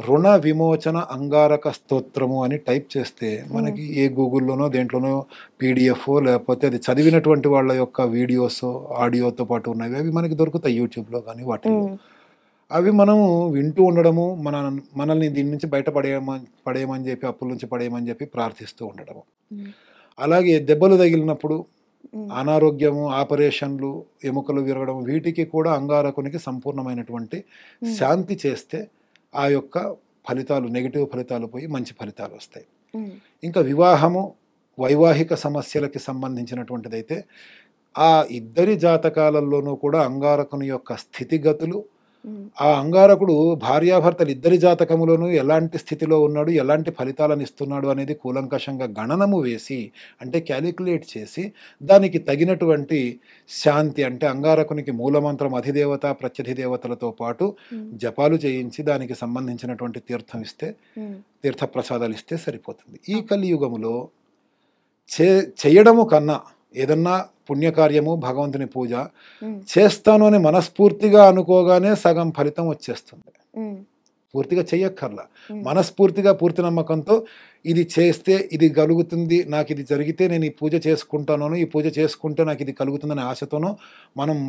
రుణ విమోచన అంగారక స్తోత్రము అని టైప్ చేస్తే మనకి ఏ గూగుల్లోనో దేంట్లోనో పీడిఎఫ్ లేకపోతే అది చదివినటువంటి వాళ్ళ యొక్క వీడియోస్ ఆడియోతో పాటు ఉన్నవి అవి మనకి దొరుకుతాయి యూట్యూబ్లో కానీ వాటిల్లో. అవి మనం వింటూ ఉండడము, మనల్ని దీని నుంచి పడేయమని చెప్పి, అప్పుల నుంచి పడేయమని చెప్పి ప్రార్థిస్తూ ఉండడము. అలాగే దెబ్బలు తగిలినప్పుడు అనారోగ్యము, ఆపరేషన్లు, ఎముకలు విరగడం, వీటికి కూడా అంగారకునికి సంపూర్ణమైనటువంటి శాంతి చేస్తే ఆ యొక్క ఫలితాలు, నెగిటివ్ ఫలితాలు పోయి మంచి ఫలితాలు వస్తాయి. ఇంకా వివాహము, వైవాహిక సమస్యలకి సంబంధించినటువంటిదైతే ఆ ఇద్దరి జాతకాలలోనూ కూడా అంగారకుని యొక్క స్థితిగతులు, ఆ అంగారకుడు భార్యాభర్తలు ఇద్దరి జాతకములోనూ ఎలాంటి స్థితిలో ఉన్నాడు, ఎలాంటి ఫలితాలను ఇస్తున్నాడు అనేది కూలంకషంగా గణనము వేసి, అంటే క్యాలిక్యులేట్ చేసి దానికి తగినటువంటి శాంతి, అంటే అంగారకునికి మూలమంత్రం, అధిదేవత, ప్రత్యధిదేవతలతో పాటు జపాలు చేయించి దానికి సంబంధించినటువంటి తీర్థం ఇస్తే, తీర్థప్రసాదాలు ఇస్తే సరిపోతుంది. ఈ కలియుగములో చేయడము కన్నా ఏదన్నా పుణ్యకార్యము, భగవంతుని పూజ చేస్తాను అని మనస్ఫూర్తిగా అనుకోగానే సగం ఫలితం వచ్చేస్తుంది. పూర్తిగా చెయ్యక్కర్లా, మనస్ఫూర్తిగా పూర్తి నమ్మకంతో ఇది చేస్తే ఇది కలుగుతుంది, నాకు ఇది జరిగితే నేను ఈ పూజ చేసుకుంటాను, ఈ పూజ చేసుకుంటే నాకు ఇది కలుగుతుందనే ఆశతోనో మనం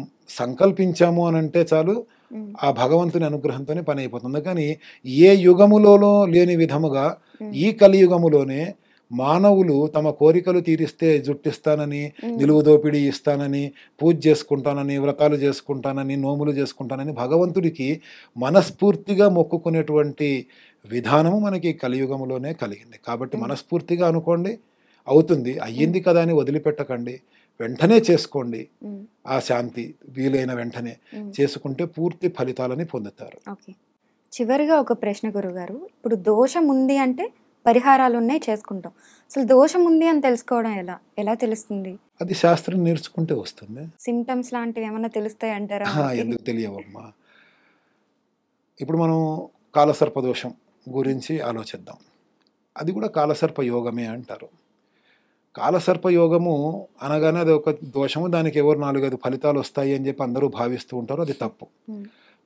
సంకల్పించాము అని అంటే చాలు, ఆ భగవంతుని అనుగ్రహంతోనే పని అయిపోతుంది. కానీ ఏ యుగములోనో లేని విధముగా ఈ కలియుగములోనే మానవులు తమ కోరికలు తీరిస్తే జుట్టిస్తానని, నిలువు దోపిడీ ఇస్తానని, పూజ చేసుకుంటానని, వ్రతాలు చేసుకుంటానని, నోములు చేసుకుంటానని భగవంతుడికి మనస్ఫూర్తిగా మొక్కుకునేటువంటి విధానము మనకి కలియుగములోనే కలిగింది. కాబట్టి మనస్ఫూర్తిగా అనుకోండి, అవుతుంది, అయ్యింది కదా అని వదిలిపెట్టకండి, వెంటనే చేసుకోండి. ఆ శాంతి వీలైన వెంటనే చేసుకుంటే పూర్తి ఫలితాలని పొందుతారు. చివరిగా ఒక ప్రశ్న గురుగారు, ఇప్పుడు దోషం ఉంది అంటే పరిహారాలు ఉన్నాయి, చేసుకుంటాం. అసలు దోషం ఉంది అని తెలుసుకోవడం ఎలా తెలుస్తుంది? అది శాస్త్రం నేర్చుకుంటే వస్తుంది. సిమ్టమ్స్ లాంటివి ఏమైనా తెలుస్తాయి అంటారా? ఎందుకు తెలియవమ్మా. ఇప్పుడు మనం కాలసర్ప దోషం గురించి ఆలోచిద్దాం. అది కూడా కాలసర్ప యోగమే అంటారు. కాలసర్ప యోగము అనగానే అది ఒక దోషము, దానికి ఎవరు 4-5 ఫలితాలు వస్తాయి అని చెప్పి అందరూ భావిస్తూ ఉంటారు. అది తప్పు.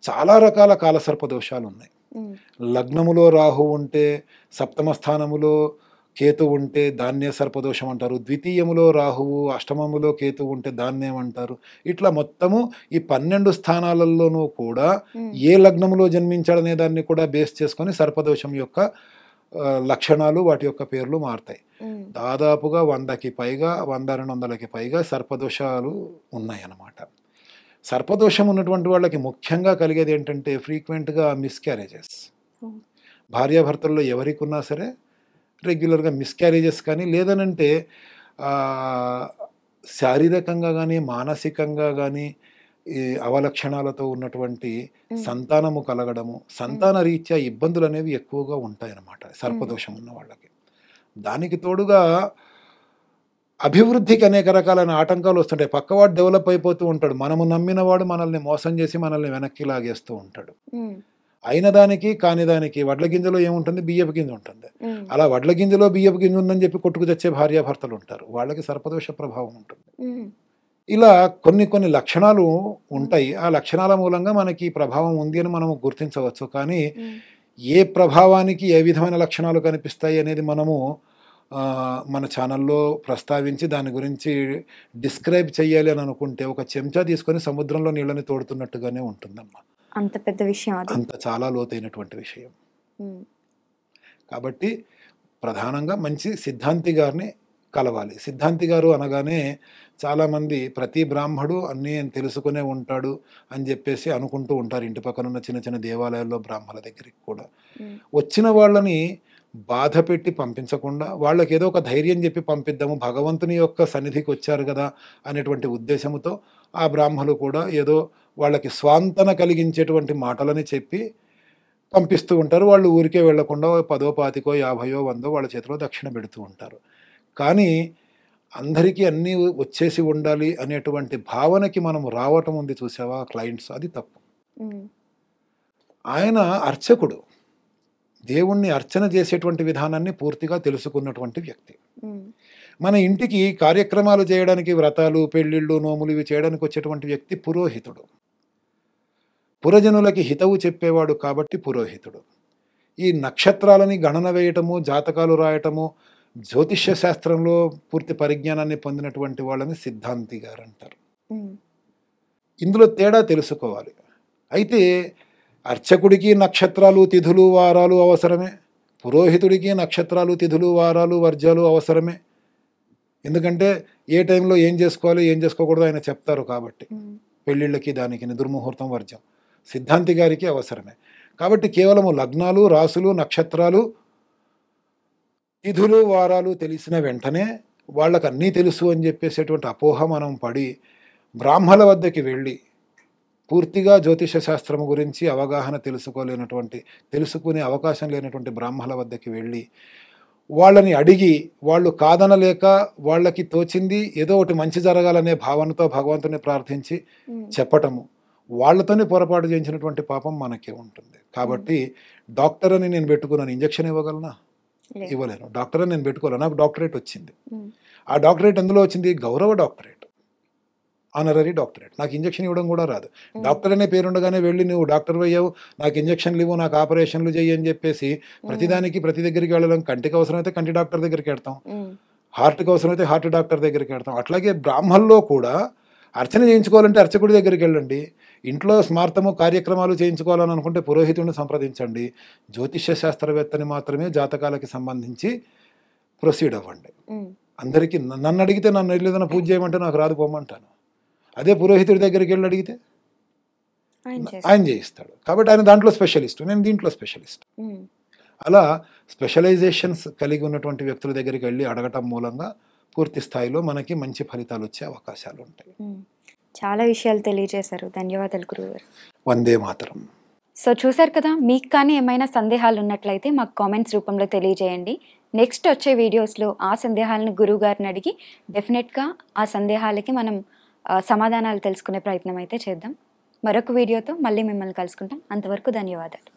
చాలా రకాల కాలసర్ప దోషాలు ఉన్నాయి. లగ్నములో రాహు ఉంటే, సప్తమ స్థానములో కేతు ఉంటే దాన్నే సర్పదోషం అంటారు. ద్వితీయములో రాహువు, అష్టమములో కేతు ఉంటే దాన్నేమంటారు. ఇట్లా మొత్తము ఈ 12 స్థానాలలోనూ కూడా ఏ లగ్నములో జన్మించాడనే దాన్ని కూడా బేస్ చేసుకొని సర్పదోషం యొక్క లక్షణాలు, వాటి యొక్క పేర్లు మారుతాయి. దాదాపుగా 100కి పైగా, 100-200కి పైగా సర్పదోషాలు ఉన్నాయన్నమాట. సర్పదోషం ఉన్నటువంటి వాళ్ళకి ముఖ్యంగా కలిగేది ఏంటంటే ఫ్రీక్వెంట్గా మిస్క్యారేజెస్. భార్యాభర్తల్లో ఎవరికి ఉన్నా సరే రెగ్యులర్గా మిస్క్యారేజెస్ కానీ, లేదనంటే శారీరకంగా కానీ మానసికంగా కానీ ఈ అవలక్షణాలతో ఉన్నటువంటి సంతానము కలగడము, సంతాన రీత్యా ఇబ్బందులు అనేవి ఎక్కువగా ఉంటాయన్నమాట సర్పదోషం ఉన్న వాళ్ళకి. దానికి తోడుగా అభివృద్ధికి అనేక రకాలైన ఆటంకాలు వస్తుంటాయి. పక్కవాడు డెవలప్ అయిపోతూ ఉంటాడు, మనము నమ్మినవాడు మనల్ని మోసం చేసి మనల్ని వెనక్కి లాగేస్తూ ఉంటాడు. అయిన దానికి కాని దానికి వడ్ల గింజలో ఏముంటుంది, బియ్యపు గింజ ఉంటుంది. అలా వడ్ల గింజలో బియ్యపు గింజ ఉందని చెప్పి కొట్టుకు తెచ్చే భార్యాభర్తలు ఉంటారు, వాళ్ళకి సర్పదోష ప్రభావం ఉంటుంది. ఇలా కొన్ని లక్షణాలు ఉంటాయి. ఆ లక్షణాల మూలంగా మనకి ప్రభావం ఉంది అని మనం గుర్తించవచ్చు. కానీ ఏ ప్రభావానికి ఏ విధమైన లక్షణాలు కనిపిస్తాయి అనేది మనము మన ఛానల్లో ప్రస్తావించి దాని గురించి డిస్క్రైబ్ చేయాలి అని అనుకుంటే ఒక చెంచా తీసుకొని సముద్రంలో నీళ్ళని తోడుతున్నట్టుగానే ఉంటుందమ్మా. అంత పెద్ద విషయం, అంత చాలా లోతైనటువంటి విషయం. కాబట్టి ప్రధానంగా మంచి సిద్ధాంతి గారిని కలవాలి. సిద్ధాంతి గారు అనగానే చాలామంది ప్రతి బ్రాహ్మడు అన్నీ తెలుసుకునే ఉంటాడు అని చెప్పేసి అనుకుంటూ ఉంటారు. ఇంటి పక్కన ఉన్న చిన్న చిన్న దేవాలయాల్లో బ్రాహ్మణుల దగ్గరికి కూడా వచ్చిన వాళ్ళని బాధ పెట్టి పంపించకుండా వాళ్ళకి ఏదో ఒక ధైర్యం చెప్పి పంపిద్దాము, భగవంతుని యొక్క సన్నిధికి వచ్చారు కదా అనేటువంటి ఉద్దేశంతో ఆ బ్రాహ్మలు కూడా ఏదో వాళ్ళకి స్వాంతన కలిగించేటువంటి మాటలని చెప్పి పంపిస్తూ ఉంటారు. వాళ్ళు ఊరికే వెళ్లకుండా 10, 25, 50, 100 వాళ్ళ చేతిలో దక్షిణ పెడుతూ ఉంటారు. కానీ అందరికీ అన్నీ వచ్చేసి ఉండాలి అనేటువంటి భావనకి మనం రావటం ఉంది చూసావా క్లయింట్స్, అది తప్పు. ఆయన అర్చకుడు, దేవుణ్ణి అర్చన చేసేటువంటి విధానాన్ని పూర్తిగా తెలుసుకున్నటువంటి వ్యక్తి. మన ఇంటికి కార్యక్రమాలు చేయడానికి, వ్రతాలు, పెళ్ళిళ్ళు, నోములు ఇవి చేయడానికి వచ్చేటువంటి వ్యక్తి పురోహితుడు. పురజనులకి హితవు చెప్పేవాడు కాబట్టి పురోహితుడు. ఈ నక్షత్రాలని గణన వేయటము, జాతకాలు రాయటము, జ్యోతిష్య శాస్త్రంలో పూర్తి పరిజ్ఞానాన్ని పొందినటువంటి వాళ్ళని సిద్ధాంతి గారు అంటారు. ఇందులో తేడా తెలుసుకోవాలి. అయితే అర్చకుడికి నక్షత్రాలు, తిథులు, వారాలు అవసరమే, పురోహితుడికి నక్షత్రాలు, తిథులు, వారాలు, వర్జాలు అవసరమే. ఎందుకంటే ఏ టైంలో ఏం చేసుకోవాలి ఏం చేసుకోకూడదు ఆయన చెప్తారు కాబట్టి. పెళ్ళిళ్ళకి దానికి దుర్ముహూర్తం, వర్జం సిద్ధాంతి గారికి అవసరమే. కాబట్టి కేవలము లగ్నాలు, రాసులు, నక్షత్రాలు, తిథులు, వారాలు తెలిసిన వెంటనే వాళ్ళకు అన్నీ తెలుసు అని చెప్పేసేటువంటి అపోహ మనం పడి బ్రాహ్మల వద్దకి వెళ్ళి పూర్తిగా జ్యోతిష శాస్త్రం గురించి అవగాహన తెలుసుకునే అవకాశం లేనటువంటి బ్రాహ్మల వద్దకి వెళ్ళి వాళ్ళని అడిగి వాళ్ళు కాదనలేక వాళ్ళకి తోచింది ఏదో ఒకటి మంచి జరగాలనే భావనతో భగవంతుని ప్రార్థించి చెప్పటము, వాళ్ళతోనే పొరపాటు చేయించినటువంటి పాపం మనకే ఉంటుంది. కాబట్టి డాక్టర్ అని నేను పెట్టుకున్నాను, ఇంజక్షన్ ఇవ్వగలనా? ఇవ్వలేను. డాక్టర్ అని నేను పెట్టుకోలేను. నాకు డాక్టరేట్ వచ్చింది. ఆ డాక్టరేట్ ఎందులో వచ్చింది? గౌరవ డాక్టరేట్, ఆనరరీ డాక్టరేట్. నాకు ఇంజక్షన్ ఇవ్వడం కూడా రాదు. డాక్టర్ అనే పేరుండగానే వెళ్ళి నువ్వు డాక్టర్ అయ్యావు, నాకు ఇంజక్షన్లు ఇవ్వు, నాకు ఆపరేషన్లు చెయ్యి అని చెప్పేసి ప్రతిదానికి ప్రతి దగ్గరికి వెళ్ళడం. కంటికి అవసరమైతే కంటి డాక్టర్ దగ్గరికి వెళ్తాం, హార్ట్కి అవసరమైతే హార్ట్ డాక్టర్ దగ్గరికి వెళ్తాం. అట్లాగే బ్రాహ్మణుల్లో కూడా అర్చన చేయించుకోవాలంటే అర్చకుడి దగ్గరికి వెళ్ళండి. ఇంట్లో స్మార్థము కార్యక్రమాలు చేయించుకోవాలని అనుకుంటే పురోహితుడిని సంప్రదించండి. జ్యోతిష్య శాస్త్రవేత్తని మాత్రమే జాతకాలకి సంబంధించి ప్రొసీడ్ అవ్వండి. అందరికీ నన్ను అడిగితే నన్ను ఏదైనా పూజ చేయమంటే నాకు రాదు పోమంటాను. అదే పురోహితుడి దగ్గరికి వెళ్ళి అడిగితే ఆయన చేయిస్తాడు. కాబట్టి ఆయన దాంట్లో స్పెషలిస్ట్, నేను దీంట్లో స్పెషలిస్ట్. అలా స్పెషలైజేషన్స్ కలిగి ఉన్నటువంటి వ్యక్తుల దగ్గరికి వెళ్ళి అడగటం మూలంగా పూర్తి స్థాయిలో మనకి మంచి ఫలితాలు వచ్చే అవకాశాలు ఉంటాయి. చాలా విషయాలు తెలియజేశారు, ధన్యవాదాలు గురువుగారు. వందే మాతరం. సో చూసారు కదా, మీకు కానీ ఏమైనా సందేహాలు ఉన్నట్లయితే మాకు కామెంట్స్ రూపంలో తెలియజేయండి. నెక్స్ట్ వచ్చే వీడియోస్లో ఆ సందేహాలను గురువు గారిని అడిగి డెఫినెట్గా ఆ సందేహాలకి మనం సమాధానాలు తెలుసుకునే ప్రయత్నం అయితే చేద్దాం. మరొక వీడియోతో మళ్ళీ మిమ్మల్ని కలుసుకుంటాం. అంతవరకు ధన్యవాదాలు.